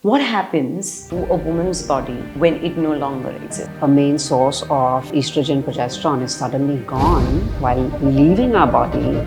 What happens to a woman's body when it no longer exists? A main source of estrogen progesterone is suddenly gone while leaving our body.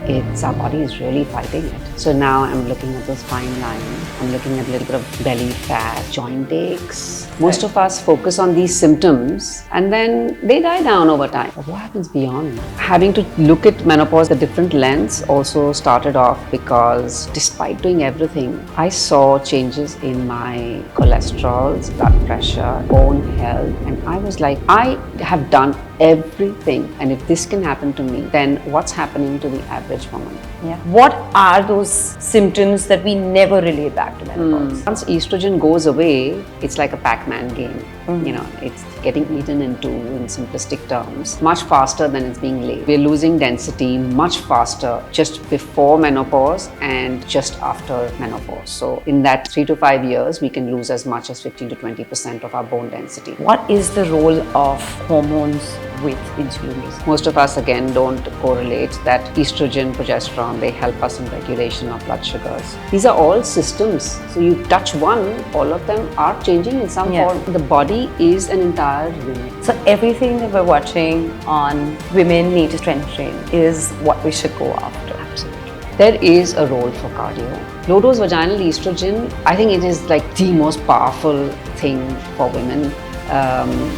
Our body is really fighting it. So now I'm looking at those fine lines. I'm looking at a little bit of belly fat, joint aches. Most of us focus on these symptoms and then they die down over time. But what happens beyond that? Having to look at menopause, the different lens also started off because despite doing everything, I saw changes in my cholesterol, blood pressure, bone health, and I was like, I have done everything, and if this can happen to me, then what's happening to the average woman? Yeah. What are those symptoms that we never relate back to menopause? Once estrogen goes away, it's like a Pac Man game. You know, it's getting eaten into, in simplistic terms, much faster than it's being laid. We're losing density much faster just before menopause and just after menopause. So in that 3 to 5 years, we can lose as much as 15 to 20% of our bone density. What is the role of hormones with insulin resistance? Most of us again don't correlate that estrogen, progesterone, they help us in regulation of blood sugars. These are all systems. So you touch one, all of them are changing in some form. The body is an entire unit. So everything that we're watching on women need to strength train is what we should go after. Absolutely. There is a role for cardio. Low dose vaginal estrogen, I think it is like the most powerful thing for women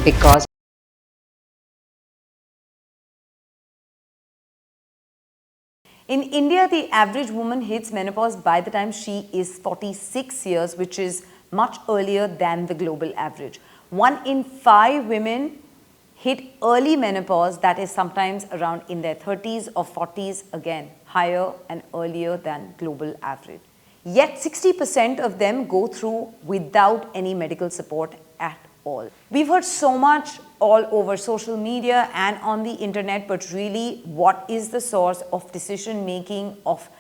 because in India, the average woman hits menopause by the time she is 46 years, which is much earlier than the global average. 1 in 5 women hit early menopause, that is sometimes around in their 30s or 40s, again, higher and earlier than global average. Yet 60% of them go through without any medical support at all. We've heard so much all over social media and on the internet, but really what is the source of decision making of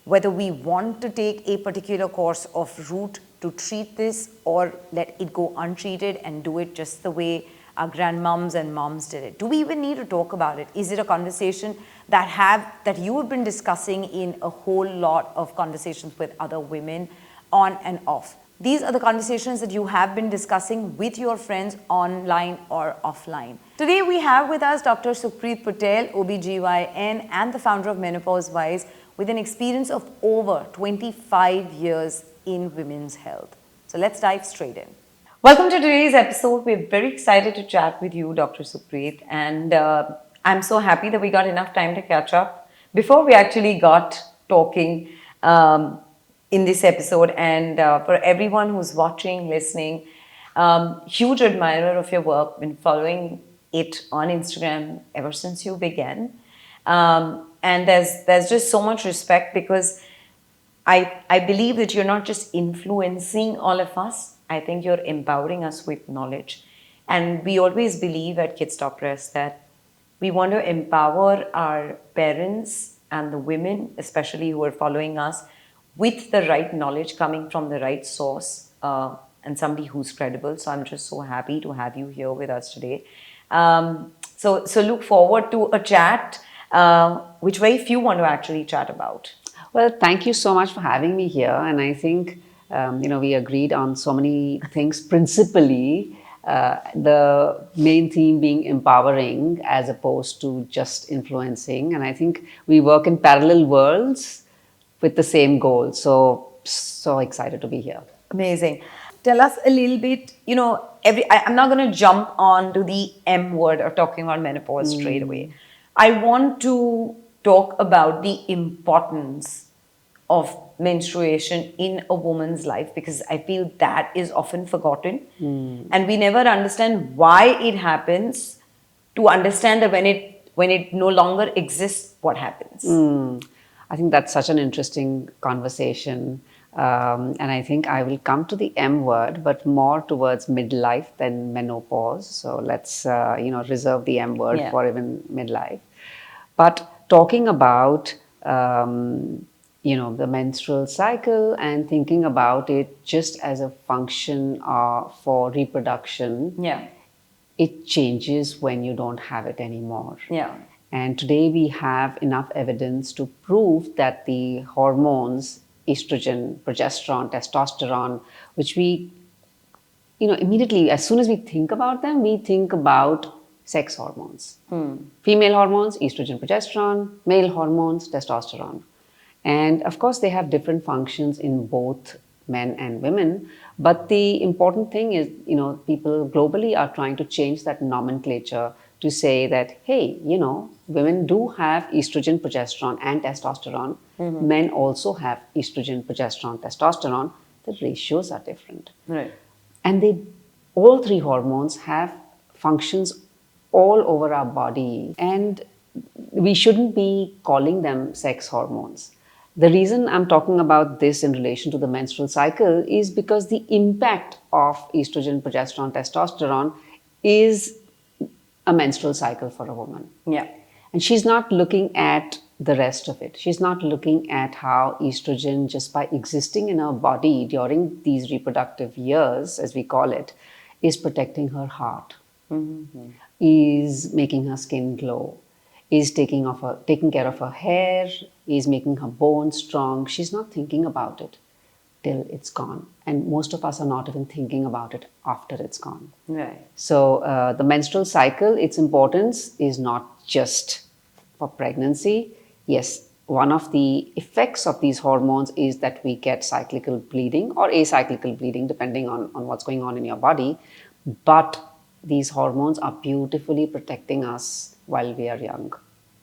whether we want to take a particular course of route to treat this or let it go untreated and do it just the way our grandmoms and moms did it? Do we even need to talk about it? Is it a conversation that you have been discussing in a whole lot of conversations with other women on and off? These are the conversations that you have been discussing with your friends online or offline. Today we have with us Dr. Sukhpreet Patel, OBGYN and the founder of Menopausewize, with an experience of over 25 years in women's health. So let's dive straight in. Welcome to today's episode. We're very excited to chat with you, Dr. Sukhpreet, and I'm so happy that we got enough time to catch up before we actually got talking in this episode. And for everyone who's watching, listening, huge admirer of your work, been following it on Instagram ever since you began. And there's just so much respect because I believe that you're not just influencing all of us, I think you're empowering us with knowledge. And we always believe at Kidsstoppress that we want to empower our parents and the women, especially who are following us, with the right knowledge coming from the right source and somebody who's credible. So I'm just so happy to have you here with us today. So look forward to a chat, which very few want to actually chat about. Well, thank you so much for having me here. And I think, we agreed on so many things. Principally, the main theme being empowering as opposed to just influencing. And I think we work in parallel worlds with the same goal. So excited to be here. Amazing. Tell us a little bit, I'm not going to jump on to the M word of talking about menopause straight away. I want to talk about the importance of menstruation in a woman's life because I feel that is often forgotten and we never understand why it happens to understand that when it no longer exists, what happens. I think that's such an interesting conversation. And I think I will come to the M word, but more towards midlife than menopause. So let's, reserve the M word for even midlife. But talking about, the menstrual cycle and thinking about it just as a function for reproduction, it changes when you don't have it anymore. And today we have enough evidence to prove that the hormones, estrogen, progesterone, testosterone, which we immediately, as soon as we think about them, we think about sex hormones. Female hormones, estrogen, progesterone, male hormones, testosterone. And of course, they have different functions in both men and women. But the important thing is, people globally are trying to change that nomenclature to say that, hey, women do have estrogen, progesterone, and testosterone. Men also have estrogen, progesterone, testosterone. The ratios are different. Right. And all three hormones have functions all over our body. And we shouldn't be calling them sex hormones. The reason I'm talking about this in relation to the menstrual cycle is because the impact of estrogen, progesterone, testosterone is a menstrual cycle for a woman. Yeah. And she's not looking at the rest of it. She's not looking at how estrogen, just by existing in her body during these reproductive years, as we call it, is protecting her heart, is making her skin glow, is taking care of her hair, is making her bones strong. She's not thinking about it till it's gone. And most of us are not even thinking about it after it's gone. Right. So the menstrual cycle, its importance is not just for pregnancy. Yes, one of the effects of these hormones is that we get cyclical bleeding or acyclical bleeding, depending on what's going on in your body. But these hormones are beautifully protecting us while we are young.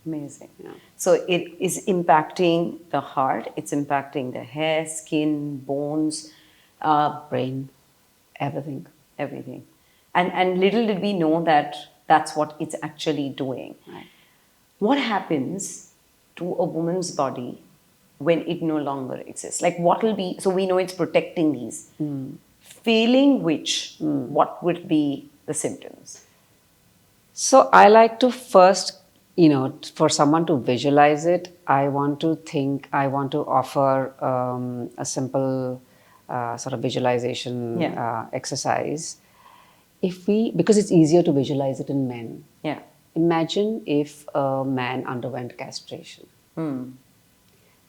Amazing. Yeah. So it is impacting the heart, it's impacting the hair, skin, bones, Brain, everything. everything. And little did we know that that's what it's actually doing. Right. What happens to a woman's body when it no longer exists? Like what will be, so we know it's protecting these. Failing which, what would be the symptoms? So I like to first, for someone to visualize it, I want to offer a simple sort of visualization exercise. Because it's easier to visualize it in men. Yeah. Imagine if a man underwent castration.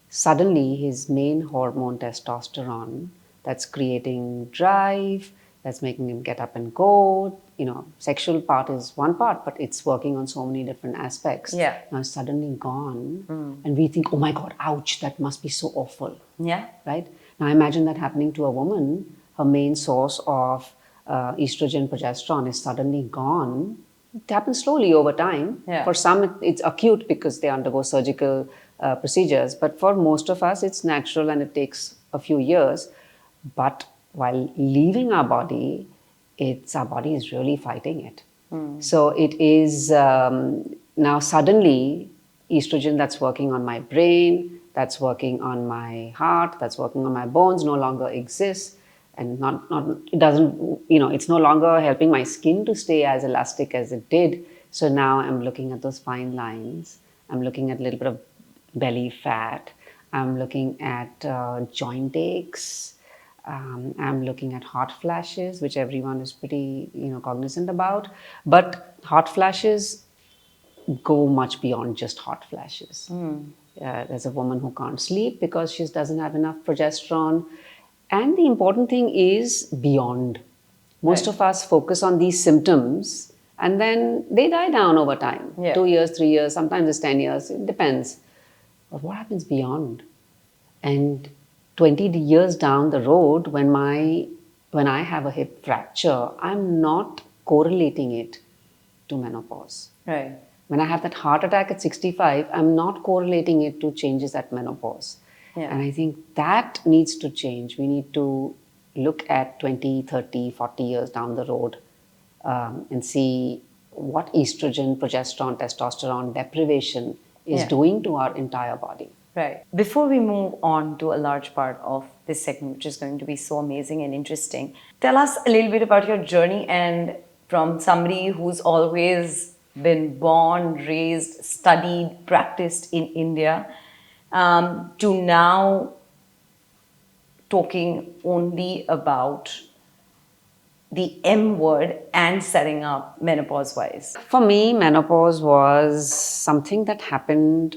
Suddenly his main hormone, testosterone, that's creating drive, that's making him get up and go. Sexual part is one part, but it's working on so many different aspects. Yeah. Now it's suddenly gone. And we think, oh my God, ouch, that must be so awful. Yeah. Right? Now imagine that happening to a woman. Her main source of estrogen, progesterone is suddenly gone. It happens slowly over time. Yeah. For some, it's acute because they undergo surgical procedures. But for most of us, it's natural and it takes a few years. But while leaving our body, our body is really fighting it. So it is now suddenly estrogen that's working on my brain, that's working on my heart, that's working on my bones no longer exists. And it doesn't, it's no longer helping my skin to stay as elastic as it did. So now I'm looking at those fine lines. I'm looking at a little bit of belly fat. I'm looking at joint aches. I'm looking at hot flashes, which everyone is pretty, cognizant about. But hot flashes go much beyond just hot flashes. There's a woman who can't sleep because she doesn't have enough progesterone. And the important thing is beyond. Most of us focus on these symptoms and then they die down over time. Yeah. 2 years, 3 years, sometimes it's 10 years, it depends. But what happens beyond? And 20 years down the road, when I have a hip fracture, I'm not correlating it to menopause. Right. When I have that heart attack at 65, I'm not correlating it to changes at menopause. Yeah. And I think that needs to change. We need to look at 20, 30, 40 years down the road and see what estrogen, progesterone, testosterone deprivation is doing to our entire body. Right. Before we move on to a large part of this segment, which is going to be so amazing and interesting, tell us a little bit about your journey, and from somebody who's always been born, raised, studied, practiced in India, to now talking only about the M word and setting up Menopausewize. For me, menopause was something that happened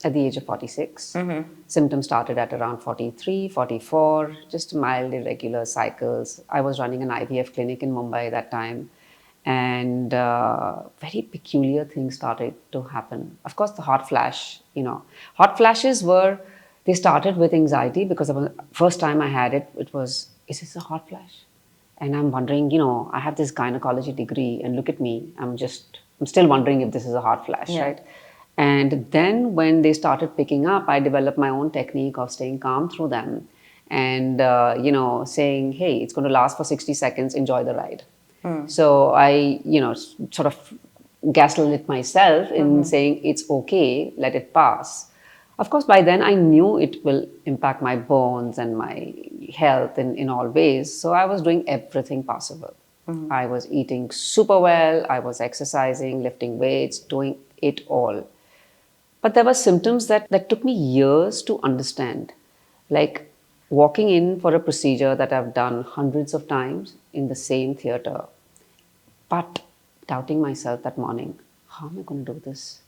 at the age of 46. Symptoms started at around 43, 44, just mild irregular cycles. I was running an IVF clinic in Mumbai that time, and very peculiar things started to happen. Of course, the hot flash, hot flashes they started with anxiety because the first time I had it, it was, is this a hot flash? And I'm wondering, I have this gynecology degree and look at me, I'm still wondering if this is a hot flash, right? And then when they started picking up, I developed my own technique of staying calm through them and, saying, hey, it's going to last for 60 seconds, enjoy the ride. So I, sort of gaslit myself in saying, it's okay, let it pass. Of course, by then I knew it will impact my bones and my health in all ways. So I was doing everything possible. I was eating super well, I was exercising, lifting weights, doing it all. But there were symptoms that took me years to understand. Like walking in for a procedure that I've done hundreds of times in the same theater, but doubting myself that morning, how am I going to do this?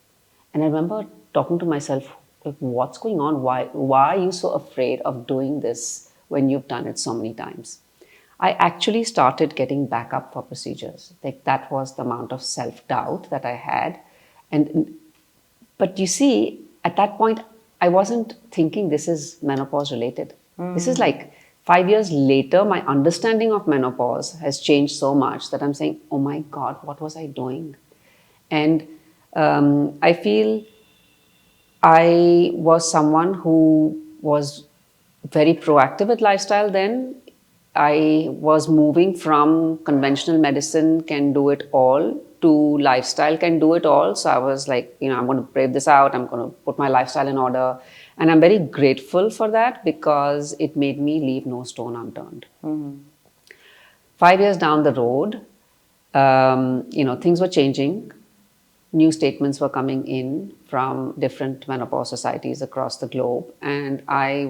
And I remember talking to myself, like, what's going on? Why are you so afraid of doing this when you've done it so many times? I actually started getting back up for procedures. Like that was the amount of self-doubt that I had. But you see, at that point, I wasn't thinking this is menopause related. This is like 5 years later, my understanding of menopause has changed so much that I'm saying, oh my God, what was I doing? And I feel I was someone who was very proactive with lifestyle then. I was moving from conventional medicine can do it all to lifestyle can do it all. So I was like, I'm going to brave this out. I'm going to put my lifestyle in order. And I'm very grateful for that because it made me leave no stone unturned. 5 years down the road, things were changing. New statements were coming in from different menopause societies across the globe. And I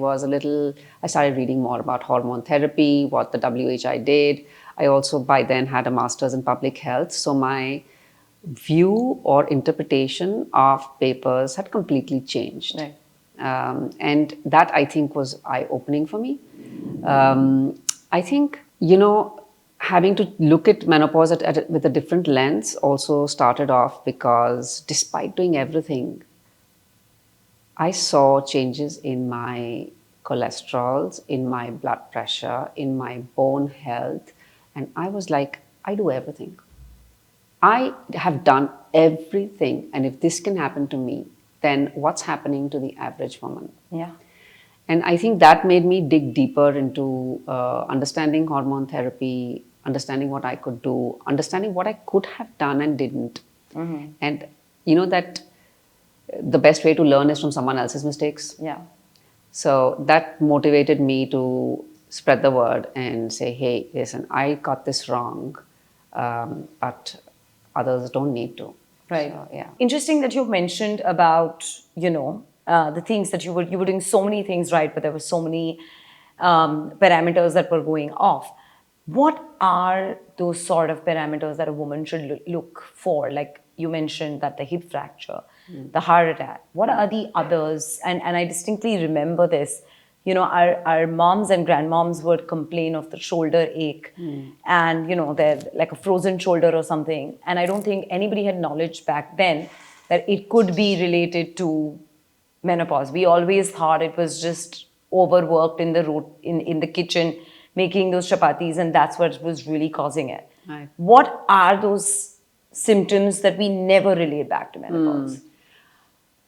started reading more about hormone therapy, what the WHI did. I also by then had a master's in public health. So my view or interpretation of papers had completely changed. Right. And that I think was eye-opening for me. I think, having to look at menopause with a different lens also started off because despite doing everything, I saw changes in my cholesterols, in my blood pressure, in my bone health. And I was like, I do everything. I have done everything. And if this can happen to me, then what's happening to the average woman? Yeah. And I think that made me dig deeper into understanding hormone therapy, understanding what I could do, understanding what I could have done and didn't. And that the best way to learn is from someone else's mistakes. Yeah. So that motivated me to spread the word and say, hey, listen, I got this wrong, but others don't need to. Right. So, yeah. Interesting that you've mentioned about, the things that you were doing so many things right, but there were so many parameters that were going off. What are those sort of parameters that a woman should look for? Like you mentioned that the hip fracture, the heart attack. What are the others? And I distinctly remember this. Our moms and grandmoms would complain of the shoulder ache and, they're like a frozen shoulder or something. And I don't think anybody had knowledge back then that it could be related to menopause. We always thought it was just overworked in the kitchen, making those chapatis, and that's what was really causing it. Right. What are those symptoms that we never relate back to menopause?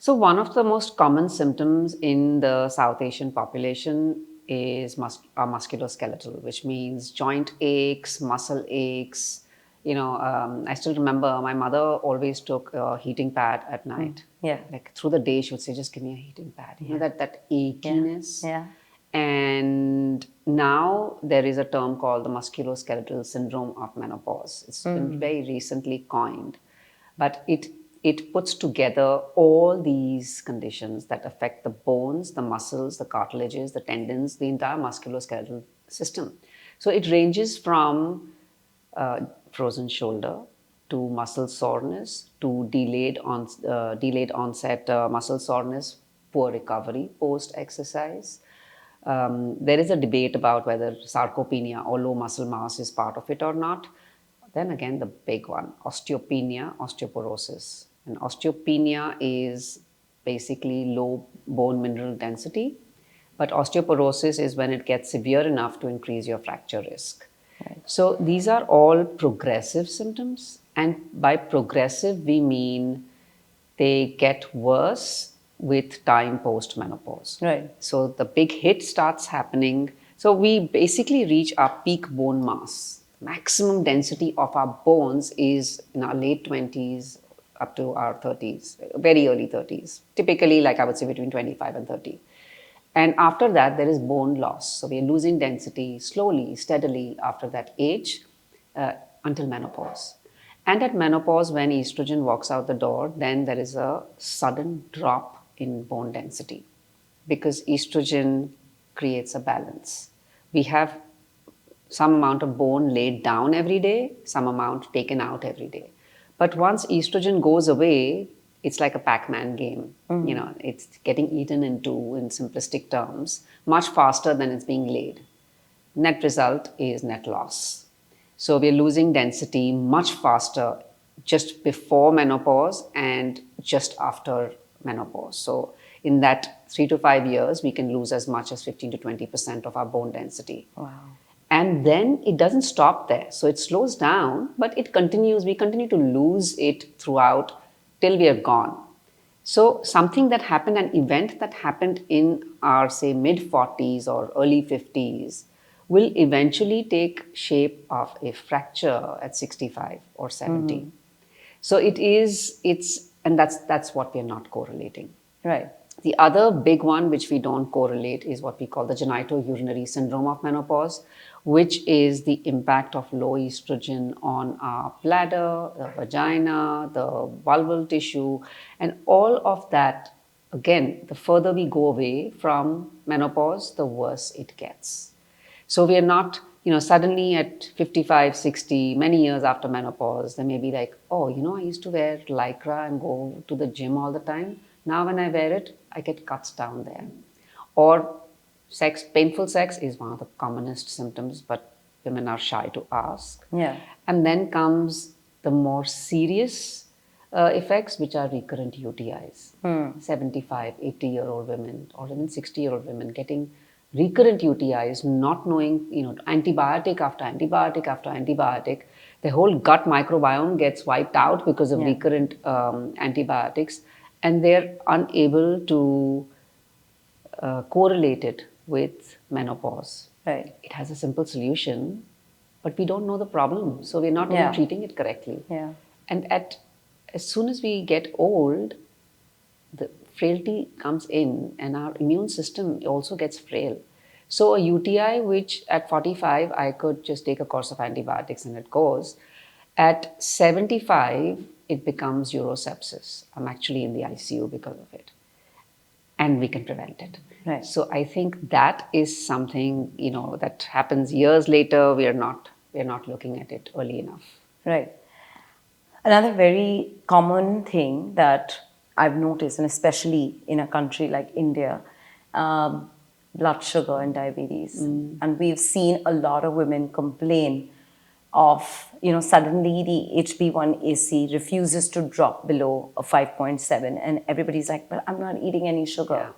So one of the most common symptoms in the South Asian population is musculoskeletal, which means joint aches, muscle aches. I still remember my mother always took a heating pad at night. Yeah. Like through the day, she would say, just give me a heating pad. That achiness. Yeah. And now there is a term called the Musculoskeletal Syndrome of Menopause. It's been very recently coined, but it puts together all these conditions that affect the bones, the muscles, the cartilages, the tendons, the entire musculoskeletal system. So it ranges from frozen shoulder to muscle soreness to delayed onset muscle soreness poor recovery post-exercise. There is a debate about whether sarcopenia or low muscle mass is part of it or not. Then again, the big one, osteopenia, osteoporosis. And osteopenia is basically low bone mineral density, but osteoporosis is when it gets severe enough to increase your fracture risk. Right. So these are all progressive symptoms, and by progressive we mean they get worse with time post menopause. Right. So the big hit starts happening. So we basically reach our peak bone mass. Maximum density of our bones is in our late 20s up to our 30s, very early 30s. Typically, like I would say, between 25 and 30. And after that, there is bone loss. So we are losing density slowly, steadily after that age until menopause. And at menopause, when estrogen walks out the door, then there is a sudden drop in bone density because estrogen creates a balance. We have some amount of bone laid down every day, some amount taken out every day. But once estrogen goes away, it's like a Pac Man game. You know, it's getting eaten into, in simplistic terms, much faster than it's being laid. Net result is net loss. So we're losing density much faster just before menopause and just after menopause. So in that 3 to 5 years, we can lose as much as 15 to 20% of our bone density. Wow. And then it doesn't stop there. So it slows down, but it continues. We continue to lose it throughout till we are gone. So something that happened, an event that happened in our, say, mid-40s or early 50s will eventually take shape of a fracture at 65 or 70. So that's what we are not correlating. Right. The other big one, which we don't correlate, is what we call the genitourinary syndrome of menopause, which is the impact of low estrogen on our bladder, the vagina, the vulval tissue, and all of that. Again, the further we go away from menopause, the worse it gets. So we are not, suddenly at 55, 60, many years after menopause, they may be like, oh, I used to wear Lycra and go to the gym all the time. Now when I wear it, I get cuts down there. Or painful sex is one of the commonest symptoms, but women are shy to ask. Yeah. And then comes the more serious effects, which are recurrent UTIs. 75, 80-year-old women or even 60-year-old women getting recurrent UTIs, not knowing, antibiotic after antibiotic after antibiotic. The whole gut microbiome gets wiped out because of recurrent antibiotics, and they're unable to correlate it with menopause. Right. It has a simple solution, but we don't know the problem, so we're not even treating it correctly. Yeah. And as soon as we get old, the frailty comes in and our immune system also gets frail. So a UTI, which at 45, I could just take a course of antibiotics and it goes. At 75, it becomes urosepsis. I'm actually in the ICU because of it. And we can prevent it. Right. So I think that is something, that happens years later. We're not looking at it early enough. Right. Another very common thing that I've noticed, and especially in a country like India, blood sugar and diabetes. And we've seen a lot of women complain of, suddenly the HB1AC refuses to drop below a 5.7 and everybody's like, but I'm not eating any sugar. Yeah.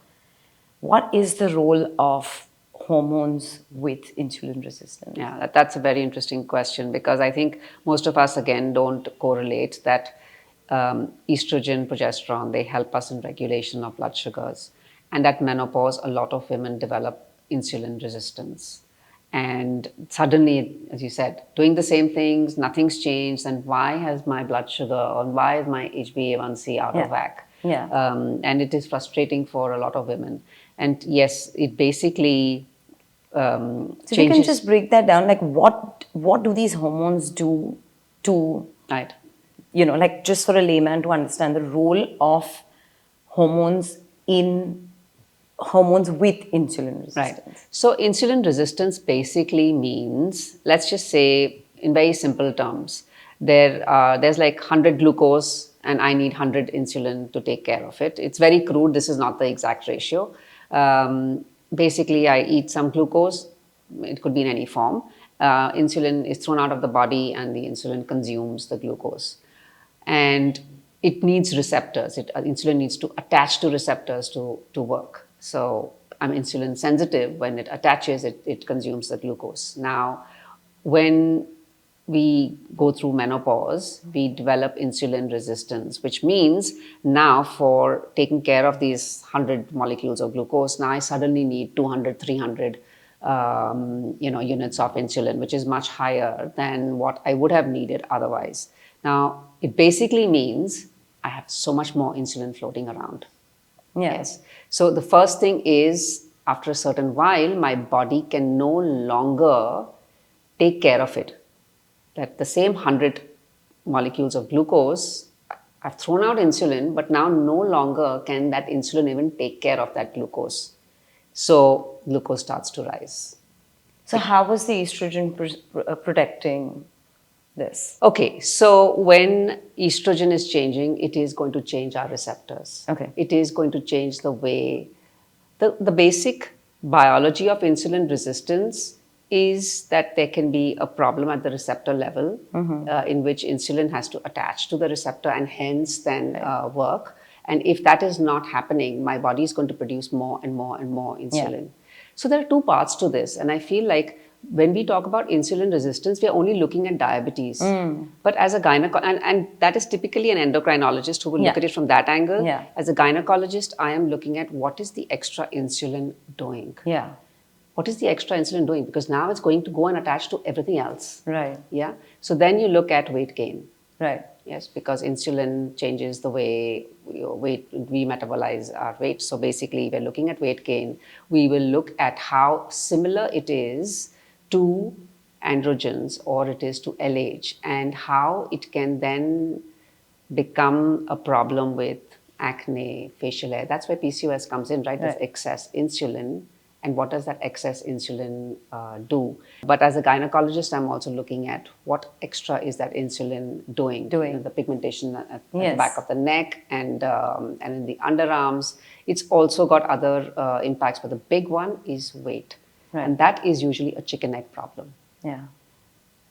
What is the role of hormones with insulin resistance? Yeah, that's a very interesting question, because I think most of us, again, don't correlate that estrogen, progesterone, they help us in regulation of blood sugars. And at menopause, a lot of women develop insulin resistance. And suddenly, as you said, doing the same things, nothing's changed. And why has my blood sugar, or why is my HbA1c out of whack? Yeah. And it is frustrating for a lot of women. And yes, it basically So changes. we can just break that down. Like, what do these hormones do to, Right. like just for a layman to understand the role of hormones with insulin resistance? Right. So insulin resistance basically means, let's just say in very simple terms, there's like 100 glucose and I need 100 insulin to take care of it. It's very crude. This is not the exact ratio. Basically, I eat some glucose. It could be in any form. Insulin is thrown out of the body, and the insulin consumes the glucose. And it needs receptors. Insulin needs to attach to receptors to work. So I'm insulin sensitive. When it attaches, it consumes the glucose. Now, when we go through menopause, we develop insulin resistance, which means now for taking care of these 100 molecules of glucose, now I suddenly need 200, 300 units of insulin, which is much higher than what I would have needed otherwise. Now, it basically means I have so much more insulin floating around. Yeah. Yes. So the first thing is, after a certain while, my body can no longer take care of it. That the same 100 molecules of glucose, I've thrown out insulin, but now no longer can that insulin even take care of that glucose. So glucose starts to rise. So how was the estrogen protecting this? Okay, so when estrogen is changing, it is going to change our receptors. Okay. It is going to change the way, the basic biology of insulin resistance is that there can be a problem at the receptor level in which insulin has to attach to the receptor and hence then work. And if that is not happening, my body is going to produce more and more and more insulin. Yeah. So there are two parts to this. And I feel like when we talk about insulin resistance, we are only looking at diabetes. But as a gynecologist, and that is typically an endocrinologist who will look at it from that angle. Yeah. As a gynecologist, I am looking at what is the extra insulin doing. Yeah. What is the extra insulin doing? Because now it's going to go and attach to everything else. Right. Yeah. So then you look at weight gain. Right. Yes, because insulin changes the way we metabolize our weight. So basically, we're looking at weight gain. We will look at how similar it is to androgens or it is to LH and how it can then become a problem with acne, facial hair. That's where PCOS comes in, right? There's excess insulin. And what does that excess insulin do? But as a gynecologist, I'm also looking at what extra is that insulin doing. The pigmentation at the back of the neck and in the underarms. It's also got other impacts, but the big one is weight. Right. And that is usually a chicken egg problem. Yeah.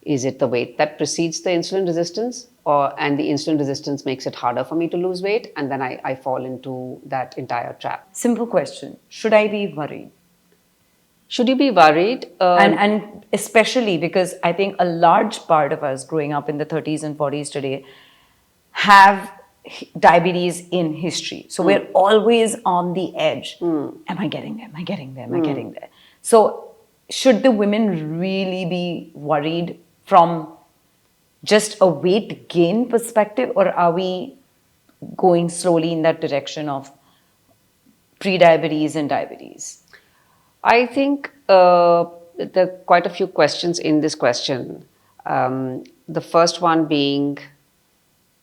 Is it the weight that precedes the insulin resistance? And the insulin resistance makes it harder for me to lose weight? And then I fall into that entire trap. Simple question. Should I be worried? Should you be worried? And especially because I think a large part of us growing up in the 30s and 40s today have diabetes in history. So we're always on the edge. Am I getting there? Am I getting there? Am I getting there? So should the women really be worried from just a weight gain perspective, or are we going slowly in that direction of pre-diabetes and diabetes? I think there are quite a few questions in this question. The first one being,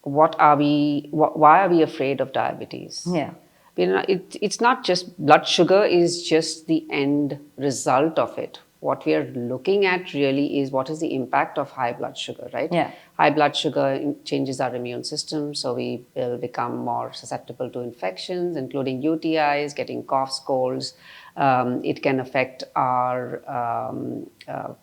why are we afraid of diabetes? Yeah. It's not just blood sugar is just the end result of it. What we are looking at really is what is the impact of high blood sugar, right? Yeah. High blood sugar changes our immune system, so we will become more susceptible to infections, including UTIs, getting coughs, colds. It can affect our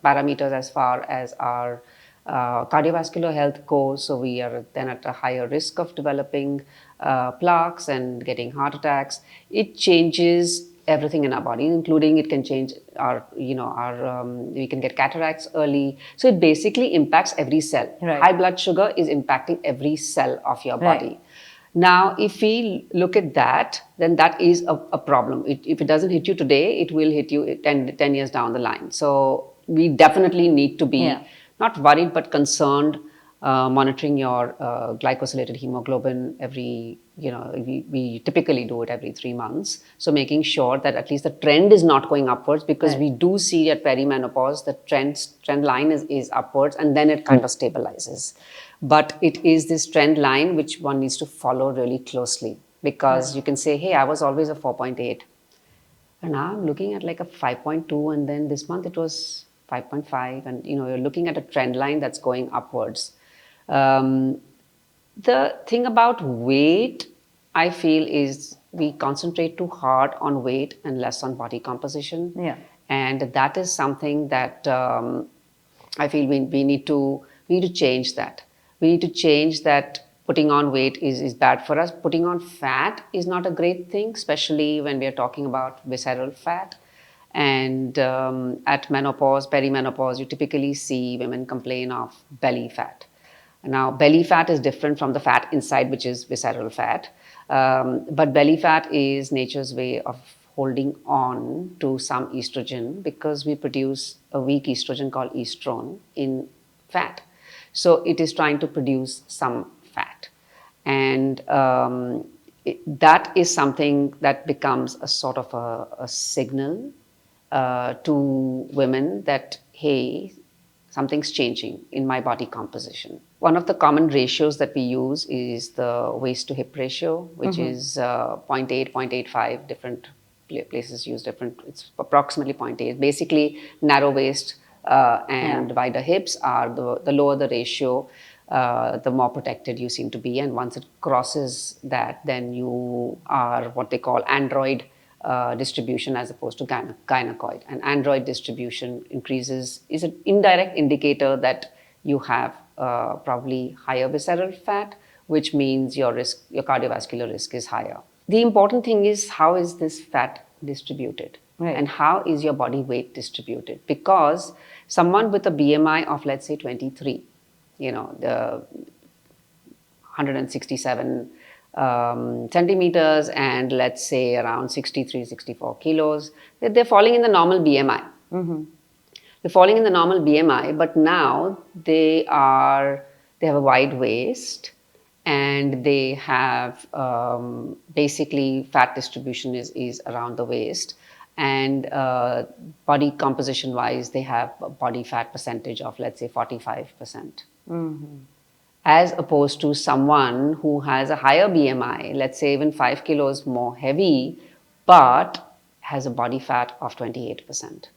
parameters as far as our cardiovascular health goes. So we are then at a higher risk of developing plaques and getting heart attacks. It changes everything in our body, including it can change our, we can get cataracts early. So it basically impacts every cell. Right. High blood sugar is impacting every cell of your body. Right. Now, if we look at that, then that is a problem. If it doesn't hit you today, it will hit you 10 years down the line. So we definitely need to be not worried, but concerned, monitoring your glycosylated hemoglobin every, we typically do it every 3 months. So making sure that at least the trend is not going upwards, because we do see at perimenopause, the trend line is upwards, and then it kind of stabilizes. But it is this trend line which one needs to follow really closely, because you can say, hey, I was always a 4.8. And now I'm looking at like a 5.2, and then this month it was 5.5. And you're looking at a trend line that's going upwards. The thing about weight, I feel, is we concentrate too hard on weight and less on body composition. Yeah. And that is something that I feel we need to change that. We need to change that. Putting on weight is bad for us. Putting on fat is not a great thing, especially when we are talking about visceral fat. And at menopause, perimenopause, you typically see women complain of belly fat. Now, belly fat is different from the fat inside, which is visceral fat. But belly fat is nature's way of holding on to some estrogen, because we produce a weak estrogen called estrone in fat. So it is trying to produce some fat. And that is something that becomes a sort of a signal to women that, hey, something's changing in my body composition. One of the common ratios that we use is the waist to hip ratio, which is 0.8, 0.85. Different places use different, it's approximately 0.8. Basically, narrow waist and wider hips are the lower the ratio, the more protected you seem to be. And once it crosses that, then you are what they call android distribution as opposed to gynecoid. And android distribution is an indirect indicator that you have probably higher visceral fat, which means your cardiovascular risk is higher. The important thing is, how is this fat distributed? Right. And how is your body weight distributed? Because someone with a BMI of, let's say, 23, the 167 centimeters and let's say around 63, 64 kilos, they're falling in the normal BMI. They're falling in the normal BMI, but now they have a wide waist, and they have basically fat distribution is around the waist, and body composition wise, they have a body fat percentage of, let's say, 45%. As opposed to someone who has a higher BMI, let's say even 5 kilos more heavy, but has a body fat of 28%.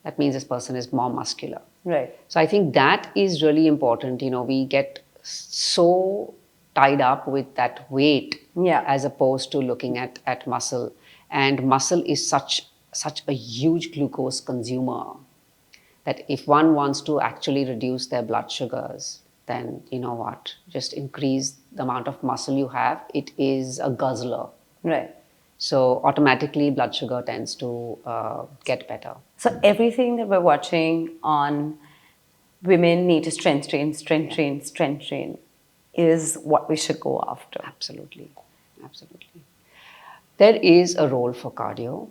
That means this person is more muscular. Right. So I think that is really important. We get so tied up with that weight, as opposed to looking at muscle. And muscle is such a huge glucose consumer that if one wants to actually reduce their blood sugars, then you know what? Just increase the amount of muscle you have. It is a guzzler. Right. So automatically blood sugar tends to get better. So everything that we're watching on women need to strength train is what we should go after. Absolutely. Absolutely. There is a role for cardio,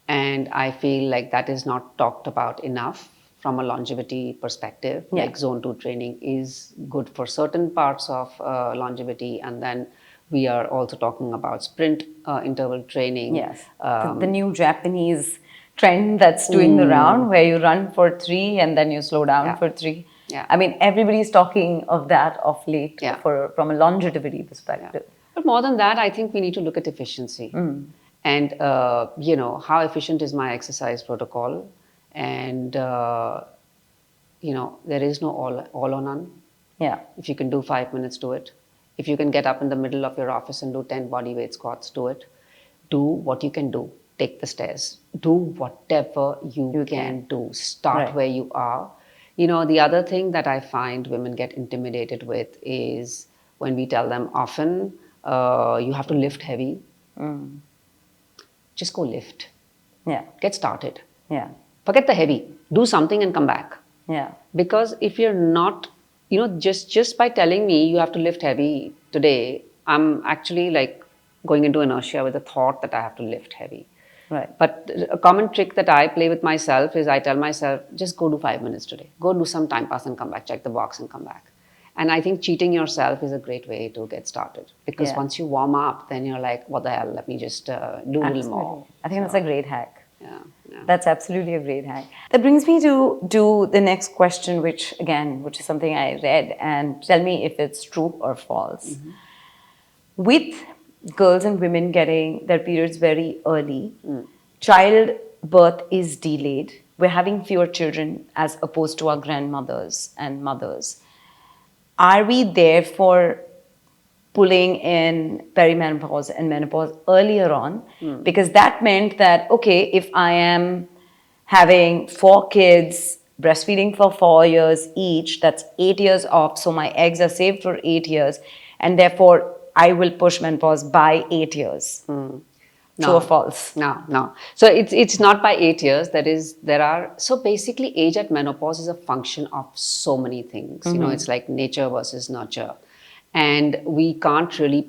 and I feel like that is not talked about enough from a longevity perspective. Like zone 2 training is good for certain parts of longevity, and then we are also talking about sprint interval training. Yes, the new Japanese trend that's doing the round, where you run for 3 and then you slow down for 3. Yeah. I mean, everybody's talking of that of late from a longevity perspective. But more than that, I think we need to look at efficiency. And, how efficient is my exercise protocol? And, there is no all or none. Yeah. If you can do 5 minutes, do it. If you can get up in the middle of your office and do 10 body weight squats, do it. Do what you can do. Take the stairs. Do whatever you can do. Start where you are. The other thing that I find women get intimidated with is when we tell them often, you have to lift heavy. Just go lift. Yeah. Get started. Yeah. Forget the heavy. Do something and come back. Yeah. Because if you're not, just by telling me you have to lift heavy today, I'm actually like going into inertia with the thought that I have to lift heavy. Right. But a common trick that I play with myself is I tell myself, just go do 5 minutes today. Go do some time pass and come back. Check the box and come back. And I think cheating yourself is a great way to get started. Because once you warm up, then you're like, what the hell? Let me just do a little more. I think that's a great hack. Yeah. That's absolutely a great hack. That brings me to do the next question, which is something I read, and tell me if it's true or false. With girls and women getting their periods very early, childbirth is delayed. We're having fewer children as opposed to our grandmothers and mothers. are we there for pulling in perimenopause and menopause earlier on? Because that meant that, okay, if I am having 4 kids, breastfeeding for 4 years each, that's 8 years off. So my eggs are saved for 8 years, and therefore I will push menopause by 8 years. True or false? No. So it's not by 8 years. So basically age at menopause is a function of so many things. You know, it's like nature versus nurture. And we can't really,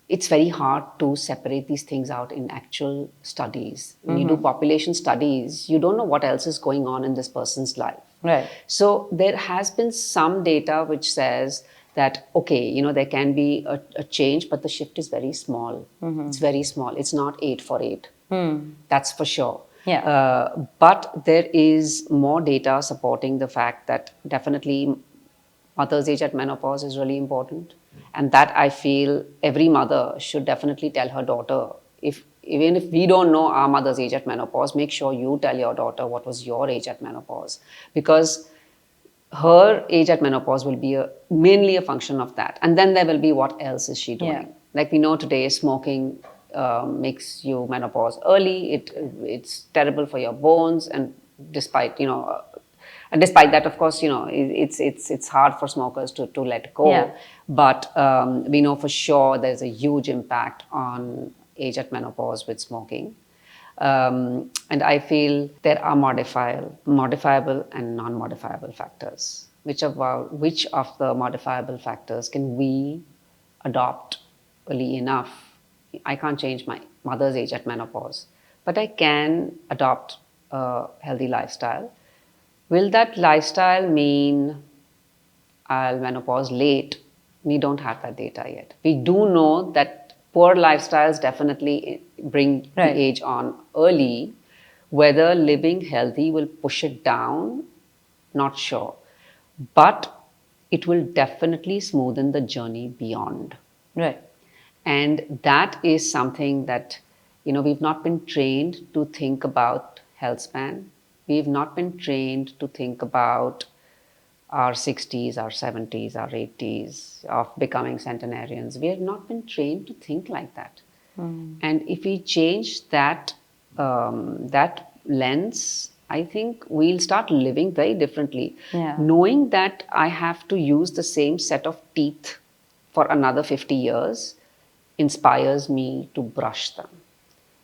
it's very hard to separate these things out in actual studies. When you do population studies, you don't know what else is going on in this person's life. Right. So there has been some data which says that, okay, you know, there can be a change, but the shift is very small. It's very small. It's not 8 for 8. That's for sure. Yeah. But there is more data supporting the fact that definitely mother's age at menopause is really important. And that I feel every mother should definitely tell her daughter, even if we don't know our mother's age at menopause, make sure you tell your daughter what was your age at menopause. Because her age at menopause will be mainly a function of that. And then there will be what else is she doing. Yeah. Like we know today, smoking makes you menopause early. It's terrible for your bones. And despite that, of course, you know, it's hard for smokers to let go. Yeah. But we know for sure there's a huge impact on age at menopause with smoking. And I feel there are modifiable and non-modifiable factors. Which of the modifiable factors can we adopt early enough? I can't change my mother's age at menopause, but I can adopt a healthy lifestyle. Will that lifestyle mean I'll menopause late? We don't have that data yet. We do know that poor lifestyles definitely bring the age on early. Whether living healthy will push it down, not sure. But it will definitely smoothen the journey beyond. Right. And that is something that, you know, we've not been trained to think about health span. We've not been trained to think about our 60s, our 70s, our 80s, of becoming centenarians. We have not been trained to think like that. And if we change that lens, I think we'll start living very differently. Yeah. Knowing that I have to use the same set of teeth for another 50 years inspires me to brush them.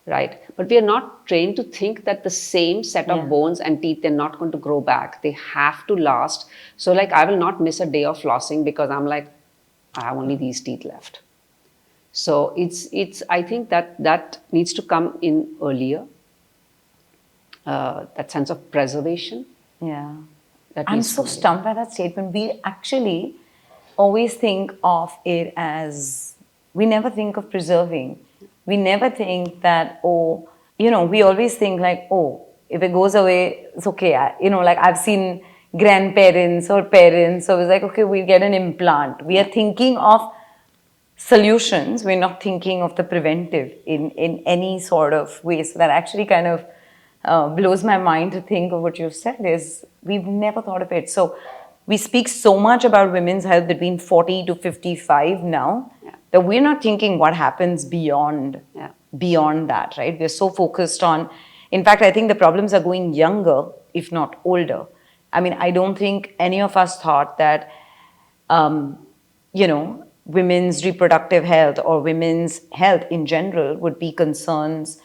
Right? But we are not trained to think that the same set of bones and teeth, they're not going to grow back. They have to last. So like, I will not miss a day of flossing because I'm like, I have only these teeth left. So I think that needs to come in earlier. That sense of preservation. Yeah. I'm so stumped by that statement. We actually always think of it as, we never think of preserving. We never think that, oh, you know, we always think like, oh, if it goes away, it's okay. Like I've seen grandparents or parents, so it's like, okay, we'll get an implant. We are thinking of solutions. We're not thinking of the preventive in any sort of way. So that actually kind of blows my mind to think of what you've said is we've never thought of it. So we speak so much about women's health between 40 to 55 now. That we're not thinking what happens beyond that, right? We're so focused on, in fact, I think the problems are going younger, if not older. I mean, I don't think any of us thought that, women's reproductive health or women's health in general would be concerns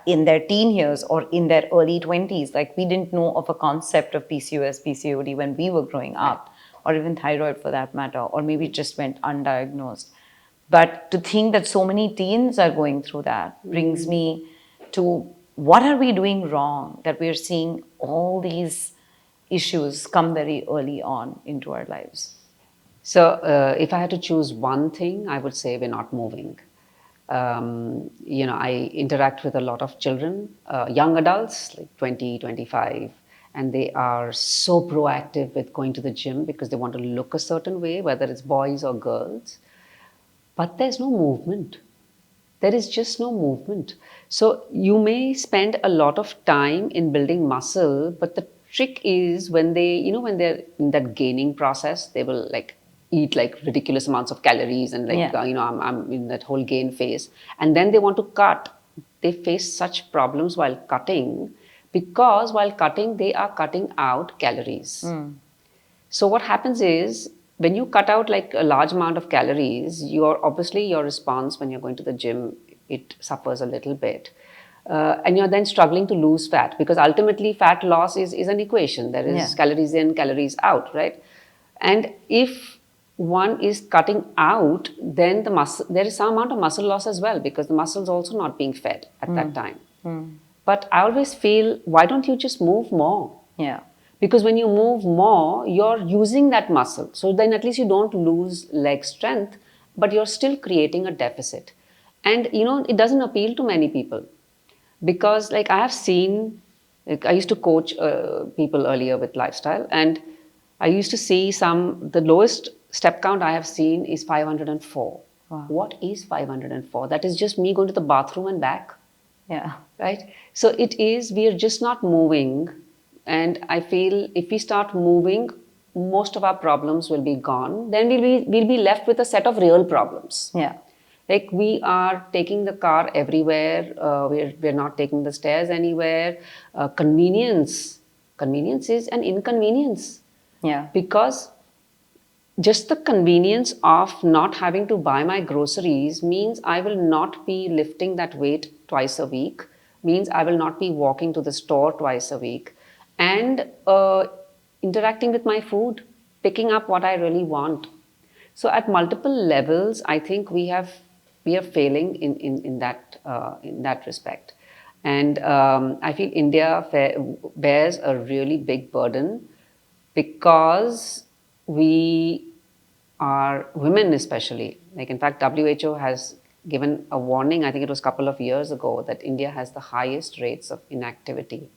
in their teen years or in their early 20s. Like we didn't know of a concept of PCOS, PCOD when we were growing up, or even thyroid for that matter, or maybe it just went undiagnosed. But to think that so many teens are going through that brings me to, what are we doing wrong that we're seeing all these issues come very early on into our lives? So if I had to choose one thing, I would say we're not moving. I interact with a lot of children, young adults, like 20, 25, and they are so proactive with going to the gym because they want to look a certain way, whether it's boys or girls. But there's no movement. There is just no movement. So you may spend a lot of time in building muscle, but the trick is when they're in that gaining process, they will like eat like ridiculous amounts of calories and like, I'm in that whole gain phase. And then they want to cut. They face such problems while cutting because while cutting, they are cutting out calories. So what happens is when you cut out like a large amount of calories, obviously your response when you're going to the gym, it suffers a little bit. And you're then struggling to lose fat because ultimately fat loss is an equation. There is calories in, calories out, right? And if one is cutting out, then there is some amount of muscle loss as well because the muscle is also not being fed at that time. But I always feel, why don't you just move more? Yeah. Because when you move more, you're using that muscle. So then at least you don't lose leg strength, but you're still creating a deficit. And it doesn't appeal to many people because like I have seen, like I used to coach people earlier with lifestyle, and I used to see the lowest step count I have seen is 504. Wow. What is 504? That is just me going to the bathroom and back. Yeah. Right? So we are just not moving. And I feel if we start moving, most of our problems will be gone. Then we'll be left with a set of real problems. Yeah. Like we are taking the car everywhere. We're not taking the stairs anywhere. Convenience is an inconvenience. Yeah. Because just the convenience of not having to buy my groceries means I will not be lifting that weight twice a week, means I will not be walking to the store twice a week, and interacting with my food, picking up what I really want. So at multiple levels, I think we are failing in that respect. And I feel India bears a really big burden because we are women especially. Like in fact, WHO has given a warning, I think it was a couple of years ago, that India has the highest rates of inactivity.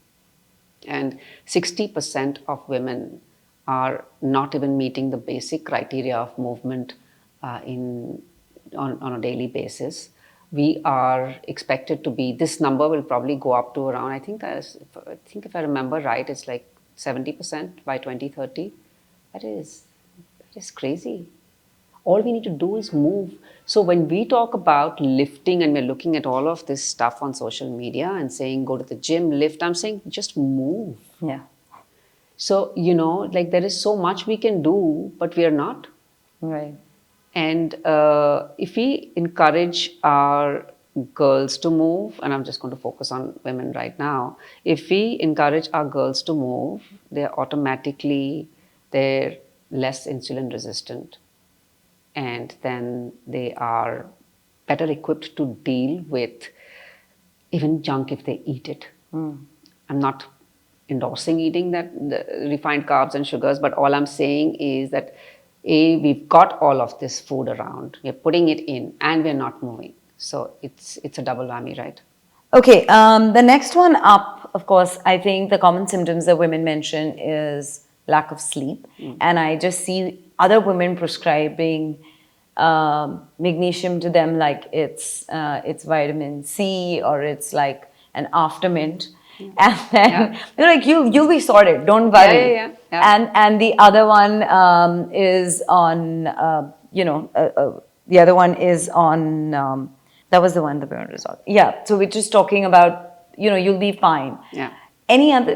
And 60% of women are not even meeting the basic criteria of movement on a daily basis. We are expected to be, this number will probably go up to around, I think if I remember right, it's like 70% by 2030. That is crazy. All we need to do is move. So when we talk about lifting and we're looking at all of this stuff on social media and saying, go to the gym, lift, I'm saying just move. Yeah. So, like there is so much we can do, but we are not. Right. And if we encourage our girls to move, and I'm just going to focus on women right now, if we encourage our girls to move, they're less insulin resistant. And then they are better equipped to deal with even junk if they eat it. I'm not endorsing eating the refined carbs and sugars, but all I'm saying is that we've got all of this food around, we're putting it in, and we're not moving. So it's a double whammy, right? Okay, the next one up, of course, I think the common symptoms that women mention is lack of sleep. And I just see other women prescribing magnesium to them like it's vitamin C or it's like an aftermint. And then they're like, you'll be sorted, don't worry. Yeah. And the other one is on, the other one is on, that was the one, the parent result. Yeah, so we're just talking about, you'll be fine. Yeah.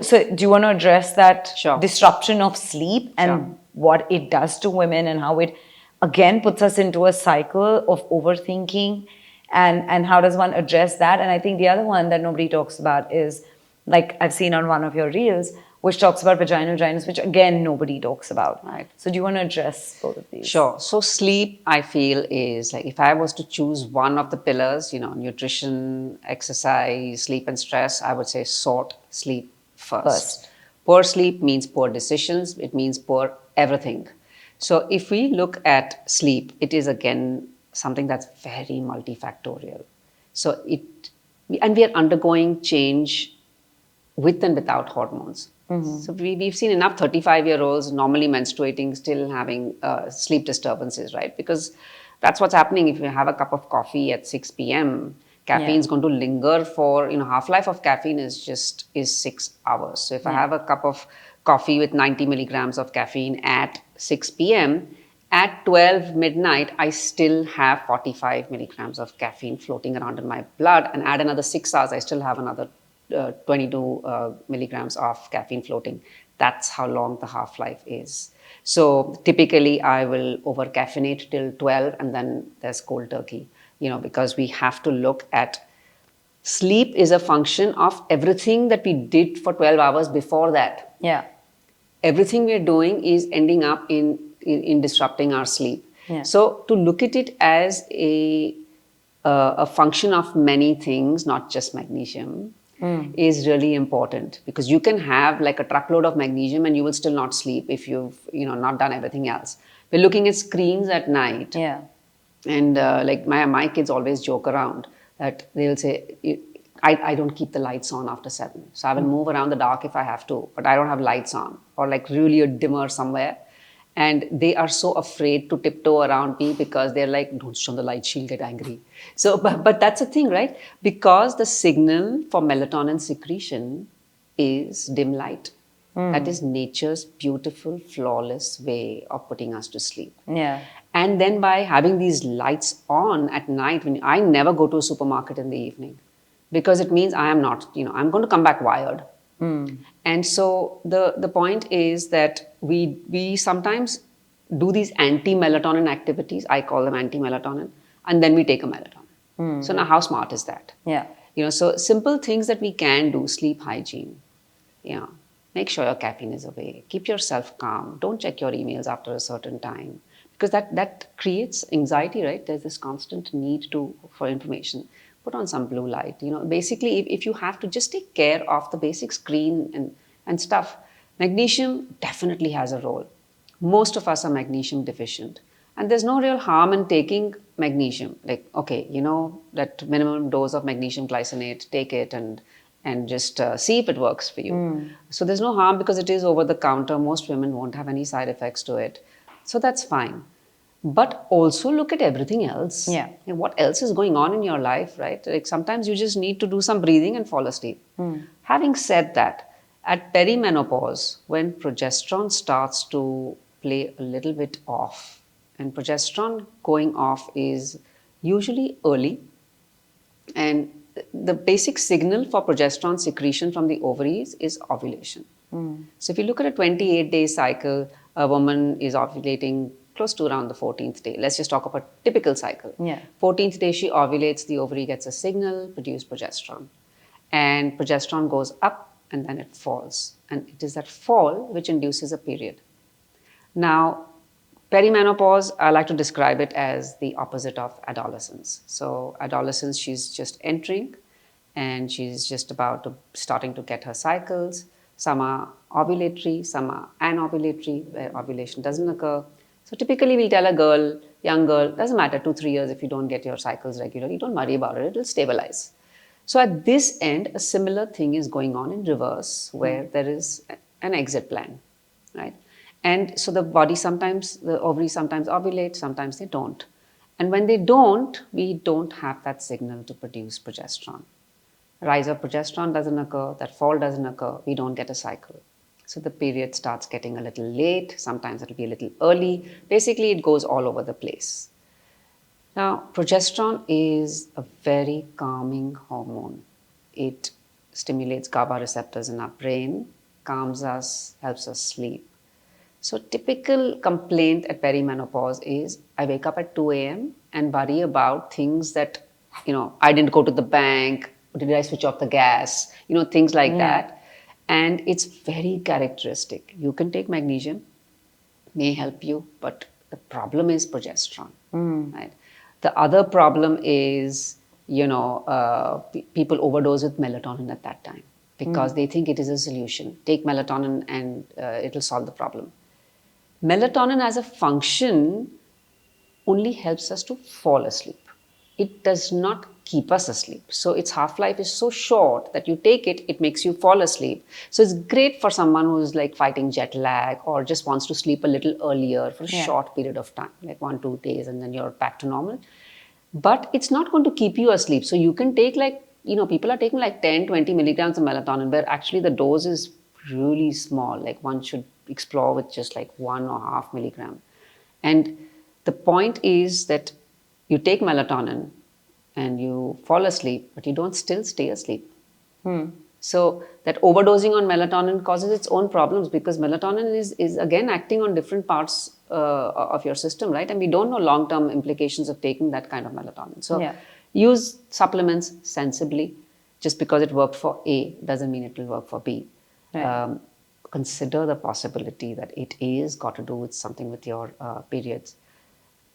So do you want to address that Sure. disruption of sleep and what it does to women and how it, again, puts us into a cycle of overthinking and how does one address that? And I think the other one that nobody talks about is, like I've seen on one of your reels, which talks about vaginal dryness, which again, nobody talks about. Right. So do you want to address both of these? Sure. So sleep, I feel, is like, if I was to choose one of the pillars, nutrition, exercise, sleep and stress, I would say sort sleep first. Poor sleep means poor decisions. It means poor everything. So if we look at sleep, it is again something that's very multifactorial. So we are undergoing change with and without hormones. So we've seen enough 35-year-olds normally menstruating, still having sleep disturbances, right? Because that's what's happening. If you have a cup of coffee at 6 p.m., caffeine is going to linger for, half-life of caffeine is 6 hours. So if I have a cup of coffee with 90 milligrams of caffeine at 6 p.m., At 12 midnight, I still have 45 milligrams of caffeine floating around in my blood, and add another 6 hours, I still have another 22 milligrams of caffeine floating. That's how long the half-life is. So typically I will over caffeinate till 12 and then there's cold turkey, because we have to look at sleep is a function of everything that we did for 12 hours before that. Yeah. Everything we're doing is ending up in disrupting our sleep. Yeah. So to look at it as a function of many things, not just magnesium, is really important, because you can have like a truckload of magnesium and you will still not sleep if you've not done everything else. We're looking at screens at night. Yeah. And like my kids always joke around that they will say, I don't keep the lights on after 7. So I will move around the dark if I have to, but I don't have lights on, or like really a dimmer somewhere. And they are so afraid to tiptoe around me because they're like, don't show the light, she'll get angry. So, but that's the thing, right? Because the signal for melatonin secretion is dim light. That is nature's beautiful, flawless way of putting us to sleep. Yeah. And then by having these lights on at night, when I never go to a supermarket in the evening, because it means I am not, I'm going to come back wired. And so the point is that we sometimes do these anti-melatonin activities. I call them anti-melatonin, and then we take a melatonin. So now how smart is that? Yeah. So simple things that we can do: sleep hygiene. Make sure your caffeine is away. Keep yourself calm. Don't check your emails after a certain time, because that creates anxiety, right? There's this constant need for information. Put on some blue light. Basically, if you have to just take care of the basic screen and stuff, magnesium definitely has a role. Most of us are magnesium deficient, and there's no real harm in taking magnesium. Like, okay, that minimum dose of magnesium glycinate, take it and just see if it works for you. So there's no harm, because it is over the counter. Most women won't have any side effects to it. So that's fine. But also look at everything else. Yeah. And what else is going on in your life, right? Like sometimes you just need to do some breathing and fall asleep. Having said that, at perimenopause, when progesterone starts to play a little bit off, and progesterone going off is usually early, and the basic signal for progesterone secretion from the ovaries is ovulation. So if you look at a 28-day cycle, a woman is ovulating close to around the 14th day. Let's just talk about typical cycle. Yeah. 14th day she ovulates, the ovary gets a signal, produce progesterone. And progesterone goes up and then it falls. And it is that fall which induces a period. Now, perimenopause, I like to describe it as the opposite of adolescence. So adolescence, she's just entering and she's just starting to get her cycles. Some are ovulatory, some are anovulatory, where ovulation doesn't occur. So typically we'll tell a girl, young girl, doesn't matter, 2-3 years if you don't get your cycles regularly, don't worry about it, it'll stabilize. So at this end, a similar thing is going on in reverse, where there is an exit plan, right? And so the ovaries sometimes ovulate, sometimes they don't. And when they don't, we don't have that signal to produce progesterone. Rise of progesterone doesn't occur, that fall doesn't occur, we don't get a cycle. So the period starts getting a little late, sometimes it'll be a little early. Basically, it goes all over the place. Now, progesterone is a very calming hormone. It stimulates GABA receptors in our brain, calms us, helps us sleep. So typical complaint at perimenopause is I wake up at 2 a.m. and worry about things that, I didn't go to the bank, did I switch off the gas, things like that. And it's very characteristic. You can take magnesium, may help you, but the problem is progesterone, right? The other problem is, people overdose with melatonin at that time because they think it is a solution. Take melatonin and it'll solve the problem. Melatonin as a function only helps us to fall asleep. It does not keep us asleep. So its half-life is so short that you take it, it makes you fall asleep. So it's great for someone who's like fighting jet lag or just wants to sleep a little earlier for a short period of time, like 1-2 days, and then you're back to normal. But it's not going to keep you asleep. So you can take people are taking like 10-20 milligrams of melatonin, where actually the dose is really small. Like one should explore with just like 1.5 milligram. And the point is that you take melatonin and you fall asleep, but you don't still stay asleep. So that overdosing on melatonin causes its own problems, because melatonin is again acting on different parts of your system, right? And we don't know long-term implications of taking that kind of melatonin. So use supplements sensibly. Just because it worked for A doesn't mean it will work for B. Right. Consider the possibility that it is got to do with something with your periods.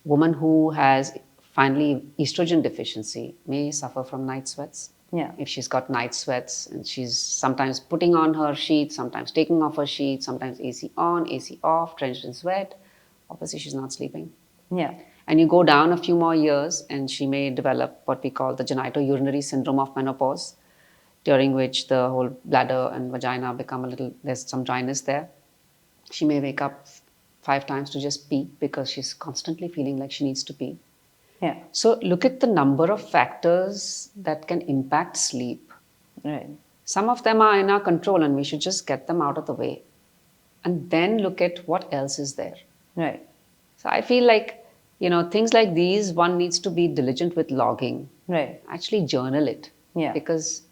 Woman who has finally estrogen deficiency may suffer from night sweats. Yeah. If she's got night sweats and she's sometimes putting on her sheet, sometimes taking off her sheet, sometimes AC on, AC off, drenched in sweat, obviously she's not sleeping. Yeah. And you go down a few more years and she may develop what we call the genitourinary syndrome of menopause, during which the whole bladder and vagina become a little, there's some dryness there. She may wake up 5 times to just pee because she's constantly feeling like she needs to pee. Yeah. So look at the number of factors that can impact sleep. Right. Some of them are in our control and we should just get them out of the way. And then look at what else is there. Right. So I feel like, things like these, one needs to be diligent with logging. Right. Actually journal it. Yeah. Because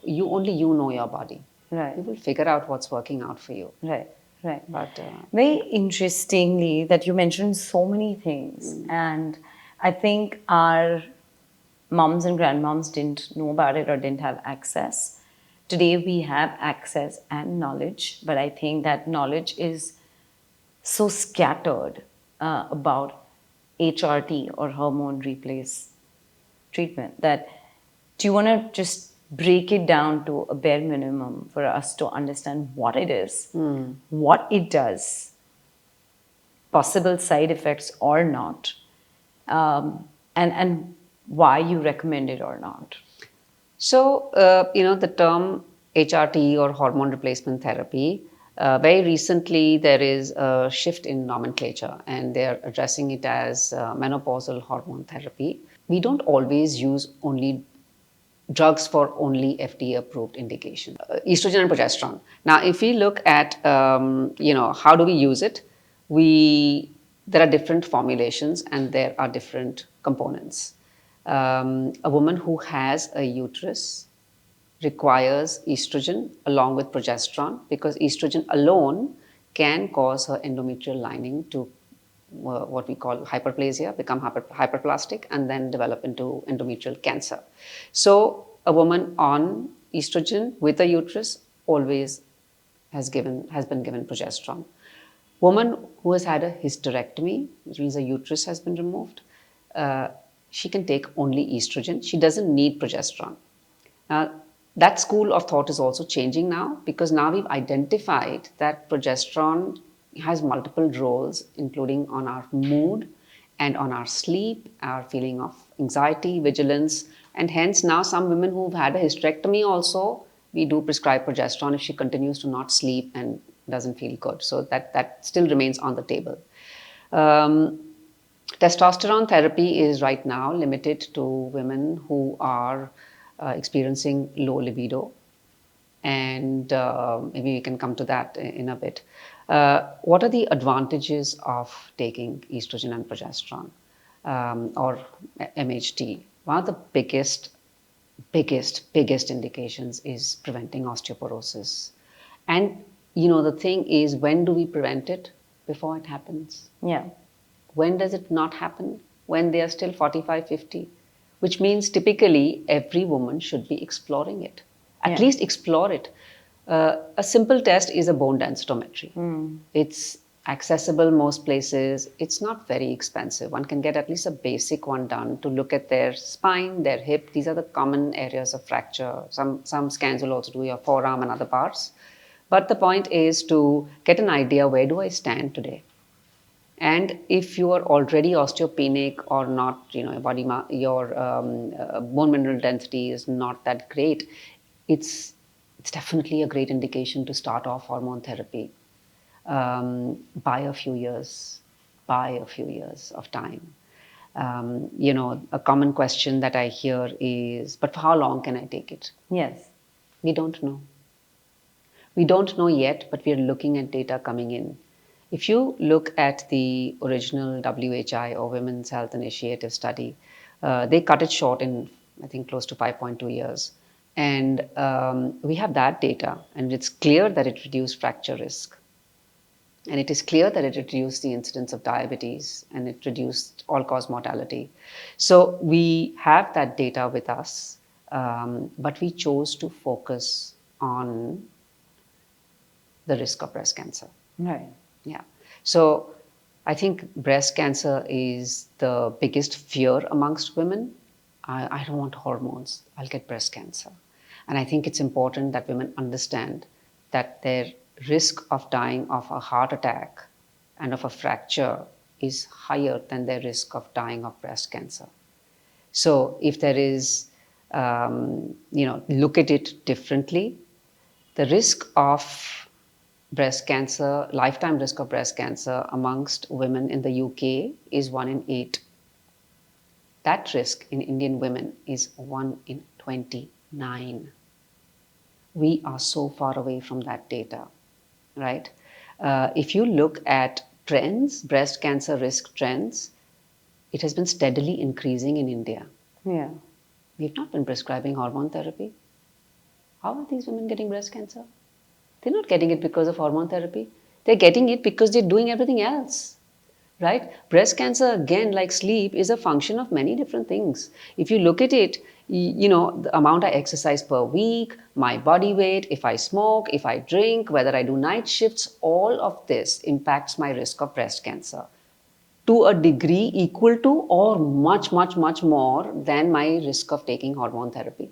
only you know your body. Right. You will figure out what's working out for you. Right. Right. But very interestingly that you mentioned so many things, and I think our moms and grandmoms didn't know about it or didn't have access. Today we have access and knowledge, but I think that knowledge is so scattered about HRT or hormone replace treatment that do you want to just break it down to a bare minimum for us to understand what it is, what it does, possible side effects or not, and why you recommend it or not? So, the term HRT or hormone replacement therapy, very recently there is a shift in nomenclature and they're addressing it as menopausal hormone therapy. We don't always use only drugs for only FDA approved indication. Estrogen and progesterone. Now, if we look at, how do we use it? There are different formulations and there are different components. A woman who has a uterus requires estrogen along with progesterone, because estrogen alone can cause her endometrial lining to what we call hyperplasia, become hyperplastic, and then develop into endometrial cancer. So a woman on estrogen with a uterus always has been given progesterone. Woman who has had a hysterectomy, which means a uterus has been removed, she can take only estrogen. She doesn't need progesterone. Now, that school of thought is also changing now, because now we've identified that progesterone has multiple roles, including on our mood and on our sleep, our feeling of anxiety, vigilance, and hence now some women who've had a hysterectomy also, we do prescribe progesterone if she continues to not sleep and doesn't feel good. So that still remains on the table. Testosterone therapy is right now limited to women who are experiencing low libido, and maybe we can come to that in a bit. What are the advantages of taking estrogen and progesterone or MHT? One of the biggest indications is preventing osteoporosis. And the thing is, when do we prevent it? Before it happens. Yeah. When does it not happen? When they are still 45, 50, which means typically every woman should be exploring it. At least explore it. A simple test is a bone densitometry. It's accessible most places. It's not very expensive. One can get at least a basic one done to look at their spine, their hip. These are the common areas of fracture. Some scans will also do your forearm and other parts. But the point is to get an idea, where do I stand today? And if you are already osteopenic or not, your bone mineral density is not that great, it's definitely a great indication to start off hormone therapy by a few years of time. A common question that I hear is, but for how long can I take it? Yes. We don't know. We don't know yet, but we are looking at data coming in. If you look at the original WHI or Women's Health Initiative study, they cut it short in, I think, close to 5.2 years. And we have that data, and it's clear that it reduced fracture risk. And it is clear that it reduced the incidence of diabetes and it reduced all-cause mortality. So we have that data with us, but we chose to focus on the risk of breast cancer. Right. Yeah. So I think breast cancer is the biggest fear amongst women. I don't want hormones. I'll get breast cancer. And I think it's important that women understand that their risk of dying of a heart attack and of a fracture is higher than their risk of dying of breast cancer. So if there is, look at it differently, the risk of breast cancer, lifetime risk of breast cancer amongst women in the UK is 1 in 8. That risk in Indian women is 1 in 29. We are so far away from that data, right? If you look at trends, breast cancer risk trends, it has been steadily increasing in India. Yeah. We've not been prescribing hormone therapy. How are these women getting breast cancer? They're not getting it because of hormone therapy. They're getting it because they're doing everything else, right? Breast cancer, again, like sleep, is a function of many different things. If you look at it, the amount I exercise per week, my body weight, if I smoke, if I drink, whether I do night shifts, all of this impacts my risk of breast cancer to a degree equal to or much, much, much more than my risk of taking hormone therapy.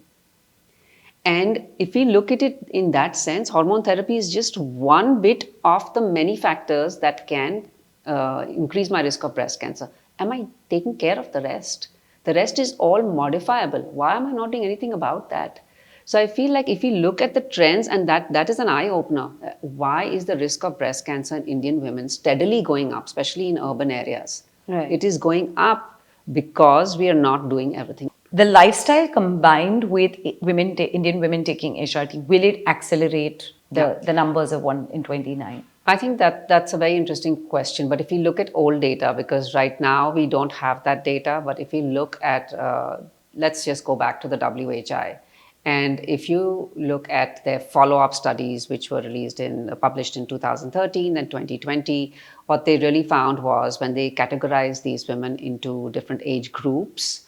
And if we look at it in that sense, hormone therapy is just one bit of the many factors that can increase my risk of breast cancer. Am I taking care of the rest? The rest is all modifiable. Why am I not doing anything about that? So I feel like if we look at the trends, and that is an eye-opener, why is the risk of breast cancer in Indian women steadily going up, especially in urban areas? Right. It is going up because we are not doing everything. The lifestyle combined with Indian women taking HRT, will it accelerate the numbers of 1 in 29? I think that's a very interesting question. But if you look at old data, because right now we don't have that data, but if we look at, let's just go back to the WHI. And if you look at their follow-up studies, which were published in 2013 and 2020, what they really found was when they categorized these women into different age groups,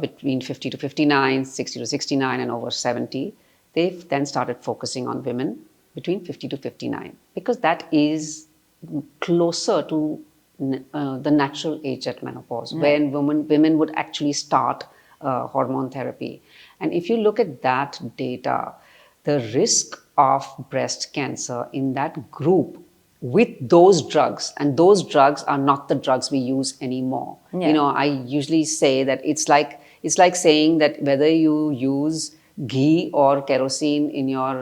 between 50 to 59, 60 to 69, and over 70, they've then started focusing on women between 50 to 59, because that is closer to the natural age at menopause, when women would actually start hormone therapy. And if you look at that data, the risk of breast cancer in that group with those drugs, and those drugs are not the drugs we use anymore. Yeah. I usually say that it's like saying that whether you use ghee or kerosene in your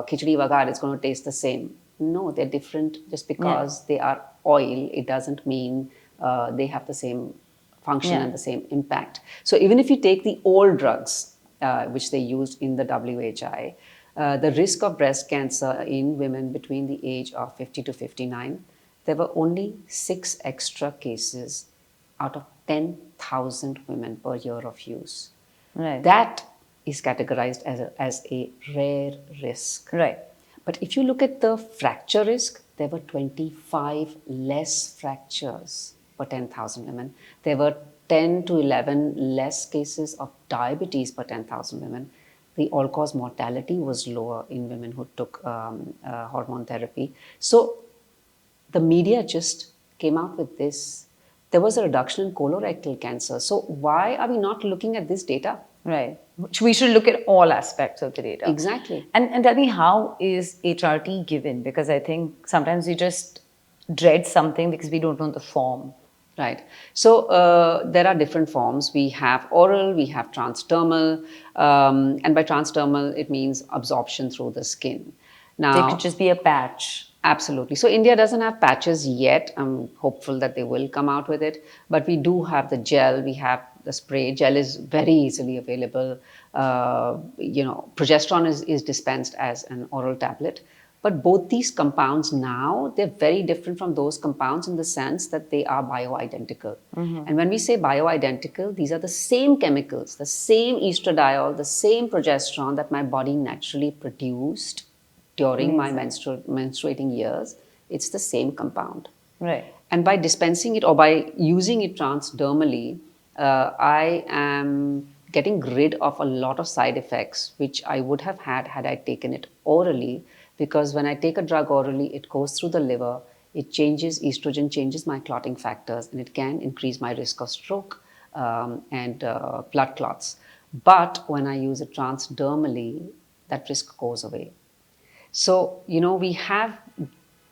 khichdi vagar, it's going to taste the same. No, they're different. Just because they are oil, it doesn't mean they have the same function and the same impact. So even if you take the old drugs, which they used in the WHI, the risk of breast cancer in women between the age of 50 to 59, there were only 6 extra cases out of 10,000 women per year of use. Right. That is categorized as a rare risk. Right. But if you look at the fracture risk, there were 25 less fractures per 10,000 women. There were 10 to 11 less cases of diabetes per 10,000 women. The all-cause mortality was lower in women who took hormone therapy. So the media just came out with this. There was a reduction in colorectal cancer. So why are we not looking at this data? Right. We should look at all aspects of the data. Exactly. And tell me, how is HRT given? Because I think sometimes we just dread something because we don't know the form. Right. So there are different forms. We have oral, we have transdermal, and by transdermal, it means absorption through the skin. Now, It could just be a patch. Absolutely. So India doesn't have patches yet. I'm hopeful that they will come out with it. But we do have the gel, we have the spray. Gel is very easily available. Progestrone is dispensed as an oral tablet. But both these compounds now, they're very different from those compounds in the sense that they are bioidentical. And when we say bioidentical, these are the same chemicals, the same estradiol, the same progesterone that my body naturally produced during my menstruating years. It's the same compound. Right. And by dispensing it or by using it transdermally, I am getting rid of a lot of side effects which I would have had I taken it orally. Because when I take a drug orally, it goes through the liver, it changes, estrogen changes my clotting factors, and it can increase my risk of stroke and blood clots. But when I use it transdermally, that risk goes away. So, we have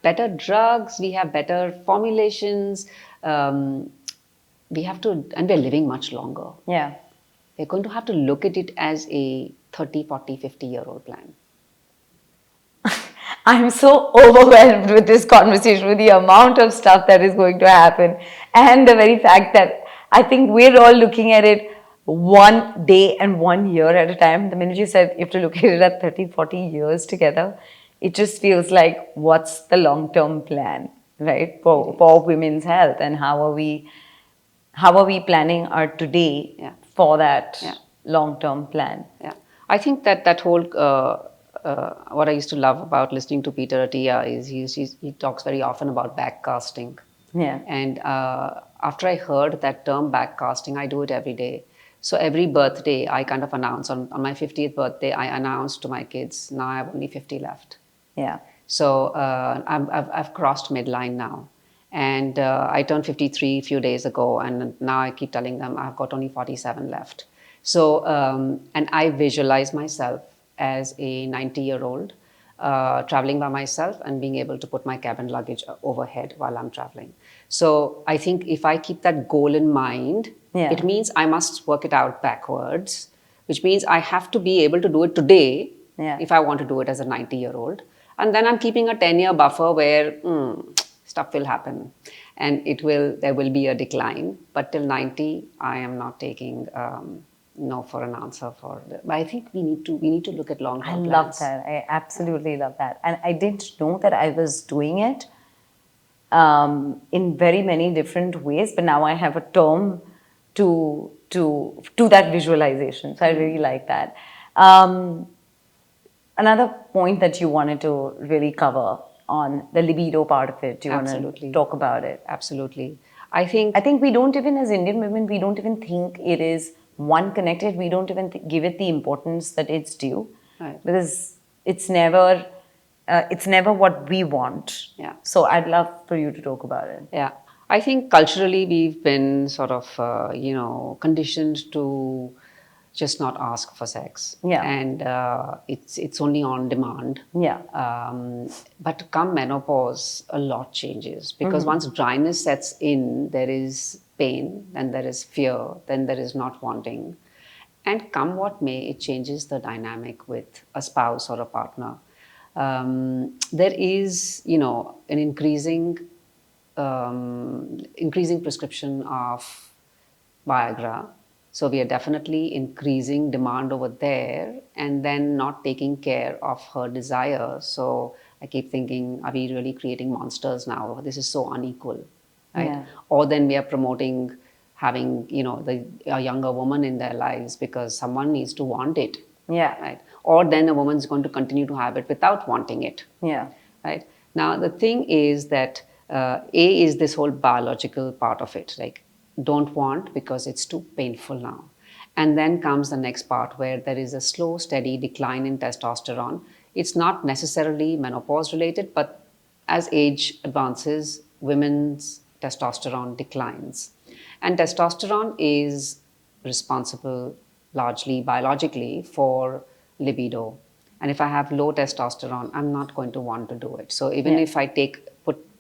better drugs, we have better formulations, we have to, and we're living much longer. Yeah. We're going to have to look at it as a 30, 40, 50-year-old plan. I'm so overwhelmed with this conversation, with the amount of stuff that is going to happen, and the very fact that I think we're all looking at it one day and 1 year at a time. The minute you said you have to look at it at 30, 40 years together, it just feels like, what's the long-term plan, right, for women's health, and how are we planning our today for that long-term plan? Yeah, I think that whole what I used to love about listening to Peter Attia is he talks very often about backcasting. Yeah. And after I heard that term backcasting, I do it every day. So every birthday, I kind of announce on my 50th birthday, I announce to my kids, now I have only 50 left. Yeah. So I've crossed midline now. And I turned 53 a few days ago, and now I keep telling them I've got only 47 left. So, and I visualize myself as a 90-year-old traveling by myself and being able to put my cabin luggage overhead while I'm traveling. So I think if I keep that goal in mind, it means I must work it out backwards, which means I have to be able to do it today if I want to do it as a 90-year-old. And then I'm keeping a 10-year buffer where stuff will happen and there will be a decline. But till 90, I am not taking no for an answer for that. But I think we need to look at long-term plans. I love that. I absolutely love that. And I didn't know that I was doing it in very many different ways, but now I have a term to that visualization. So I really like that. Another point that you wanted to really cover on the libido part of it. Do you want to talk about it? Absolutely. I think we don't even, as Indian women, we don't even think it is one connected. We don't even give it the importance that it's due, because it's never what we want. Yeah. So I'd love for you to talk about it. Yeah. I think culturally we've been sort of, conditioned to just not ask for sex. Yeah. And it's only on demand. Yeah. But come menopause, a lot changes, because once dryness sets in, there is pain, then there is fear, then there is not wanting. And come what may, it changes the dynamic with a spouse or a partner. There is, an increasing prescription of Viagra. So we are definitely increasing demand over there and then not taking care of her desire. So I keep thinking, are we really creating monsters now? This is so unequal, right? Yeah. Or then we are promoting having, a younger woman in their lives because someone needs to want it. Yeah. Right. Or then a woman's going to continue to have it without wanting it. Yeah. Right. Now, the thing is that A is this whole biological part of it. Like, don't want because it's too painful now. And then comes the next part where there is a slow, steady decline in testosterone. It's not necessarily menopause related, but as age advances, women's testosterone declines. And testosterone is responsible largely biologically for libido. And if I have low testosterone, I'm not going to want to do it. So even if I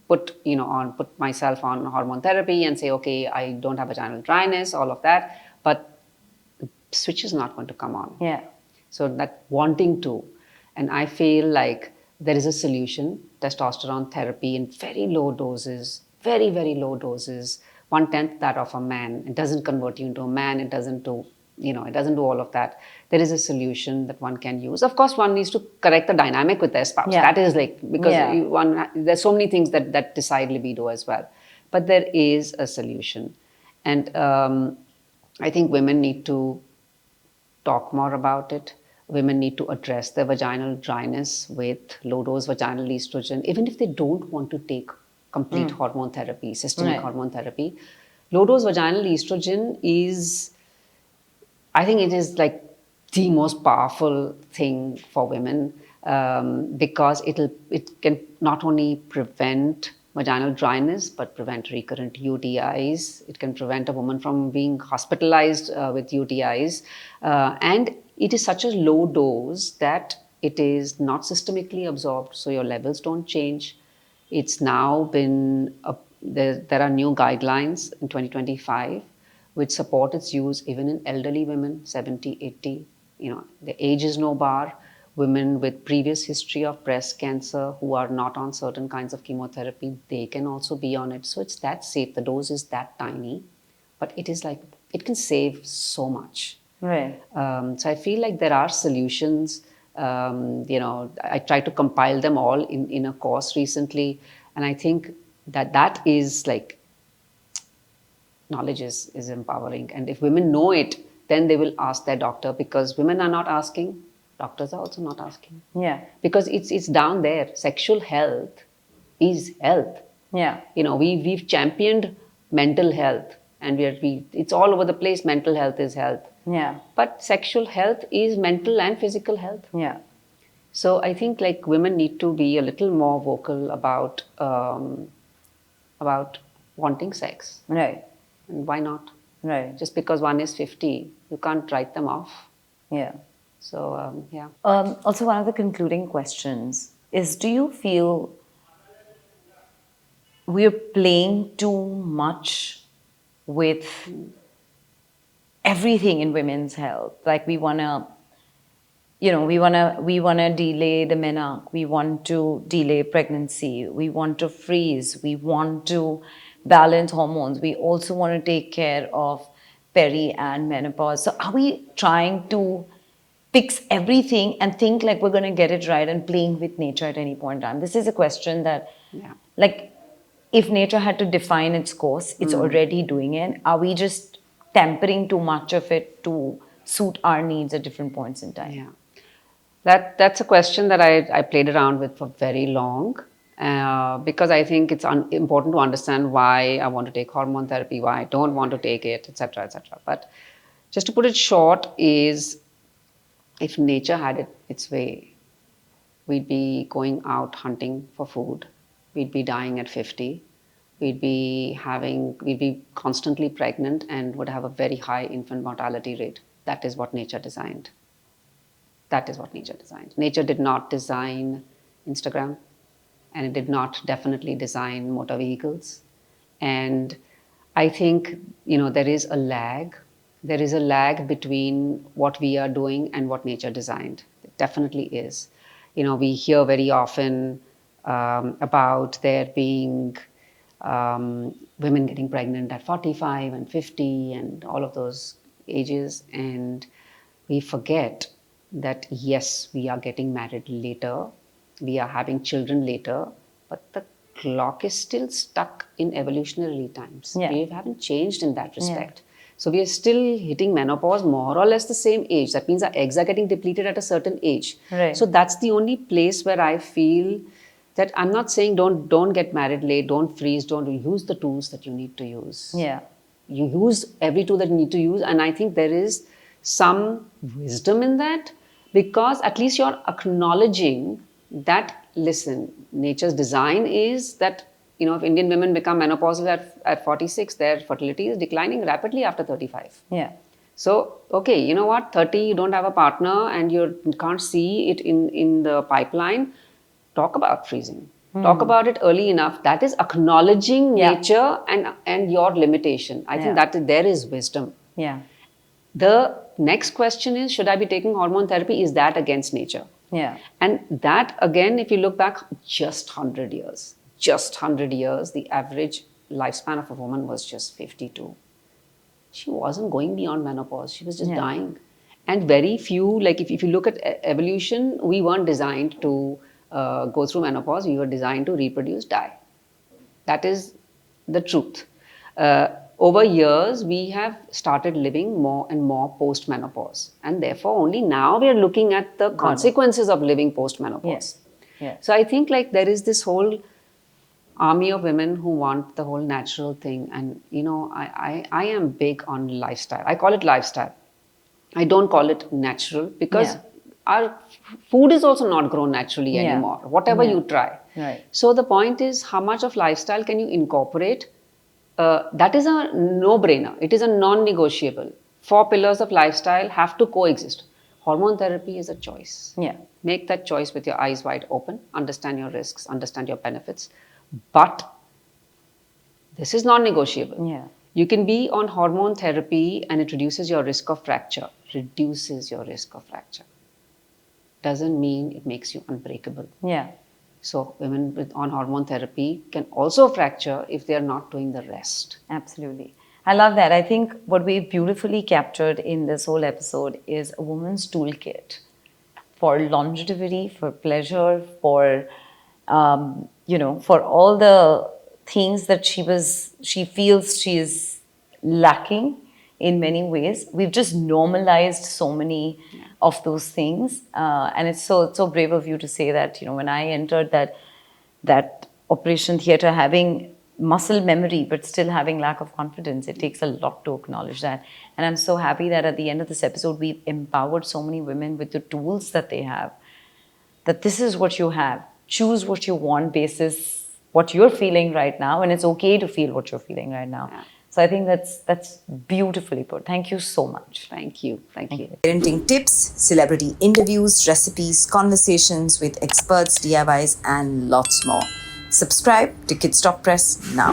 put myself on hormone therapy and say, okay, I don't have vaginal dryness, all of that, but the switch is not going to come on. Yeah. So that wanting to, and I feel like there is a solution, testosterone therapy in very low doses, very, very low doses, 1/10 that of a man. It doesn't convert you into a man, it doesn't do it doesn't do all of that. There is a solution that one can use. Of course, one needs to correct the dynamic with their spouse. Yeah. That is like, because Yeah. there's so many things that decide libido as well. But there is a solution. And I think women need to talk more about it. Women need to address their vaginal dryness with low-dose vaginal estrogen, even if they don't want to take complete hormone therapy, systemic Right. hormone therapy. Low-dose vaginal estrogen is, I think it is like the most powerful thing for women, because it can not only prevent vaginal dryness but prevent recurrent UTIs. It can prevent a woman from being hospitalized with UTIs, and it is such a low dose that it is not systemically absorbed, so your levels don't change. It's now been there are new guidelines in 2025 which support its use even in elderly women, 70, 80. The age is no bar. Women with previous history of breast cancer who are not on certain kinds of chemotherapy, they can also be on it. So it's that safe. The dose is that tiny, but it is like, it can save so much. Right. So I feel like there are solutions. I tried to compile them all in a course recently, and I think that is like, knowledge is empowering. And if women know it, then they will ask their doctor, because women are not asking, doctors are also not asking. Yeah. Because it's down there. Sexual health is health. Yeah. We've championed mental health, and it's all over the place. Mental health is health. Yeah. But sexual health is mental and physical health. Yeah. So I think like women need to be a little more vocal about wanting sex. Right. And why not? Right. Just because one is 50, you can't write them off. Yeah. So, yeah. Also, one of the concluding questions is, do you feel we're playing too much with everything in women's health? Like we want to delay the menarche, we want to delay pregnancy, we want to freeze, we want to balance hormones, we also want to take care of peri and menopause. So are we trying to fix everything and think like we're going to get it right and playing with nature at any point in time? This is a question that, like, if nature had to define its course, it's already doing it. Are we just tempering too much of it to suit our needs at different points in time? Yeah. That's a question that I played around with for very long, because I think it's important to understand why I want to take hormone therapy, why I don't want to take it, etc., etc. But just to put it short is, if nature had it its way, we'd be going out hunting for food, we'd be dying at 50, we'd be constantly pregnant and would have a very high infant mortality rate. That is what nature designed. That is what nature designed. Nature did not design Instagram, and it did not definitely design motor vehicles. And I think, there is a lag. There is a lag between what we are doing and what nature designed. It definitely is. We hear very often about there being women getting pregnant at 45 and 50 and all of those ages. And we forget that, yes, we are getting married later, we are having children later, but the clock is still stuck in evolutionary times. Yeah. We haven't changed in that respect. So we are still hitting menopause more or less the same age. That means our eggs are getting depleted at a certain age. Right. So that's the only place where I feel that I'm not saying don't get married late, don't freeze, don't use the tools that you need to use. Yeah. You use every tool that you need to use, and I think there is some wisdom in that, because at least you're acknowledging that, listen, nature's design is that, if Indian women become menopausal at 46, their fertility is declining rapidly after 35. Yeah. So, okay, you know what, 30, you don't have a partner and you can't see it in the pipeline, talk about freezing. Talk about it early enough. That is acknowledging nature and your limitation. I think that there is wisdom. Yeah. The next question is, should I be taking hormone therapy? Is that against nature? Yeah. And that, again, if you look back just 100 years, the average lifespan of a woman was just 52. she wasn't going beyond menopause. She was just Yeah. dying. And very few, like if you look at evolution, we weren't designed to go through menopause. We were designed to reproduce, die. That is the truth. Over years, we have started living more and more post-menopause. And therefore, only now we are looking at the consequences of living post-menopause. Yes. Yes. So I think like there is this whole army of women who want the whole natural thing. And, you know, I am big on lifestyle. I call it lifestyle. I don't call it natural because our food is also not grown naturally anymore, whatever you try. Right. So the point is, how much of lifestyle can you incorporate? That is a no-brainer. It is a non-negotiable. 4 pillars of lifestyle have to coexist. Hormone therapy is a choice. Yeah. Make that choice with your eyes wide open, understand your risks, understand your benefits. But this is non-negotiable. Yeah. You can be on hormone therapy and it reduces your risk of fracture. Reduces your risk of fracture. Doesn't mean it makes you unbreakable. Yeah. So women on hormone therapy can also fracture if they are not doing the rest. Absolutely. I love that. I think what we beautifully captured in this whole episode is a woman's toolkit for longevity, for pleasure, for, for all the things that she feels she is lacking in many ways. We've just normalized so many of those things. And it's so brave of you to say that, when I entered that operation theater having muscle memory, but still having lack of confidence, it takes a lot to acknowledge that. And I'm so happy that at the end of this episode, we've empowered so many women with the tools that they have, that this is what you have. Choose what you want basis what you're feeling right now. And it's okay to feel what you're feeling right now. Yeah. So I think that's beautifully put. Thank you so much. Thank you. Thank you. Parenting tips, celebrity interviews, recipes, conversations with experts, DIYs, and lots more. Subscribe to Kidsstoppress now.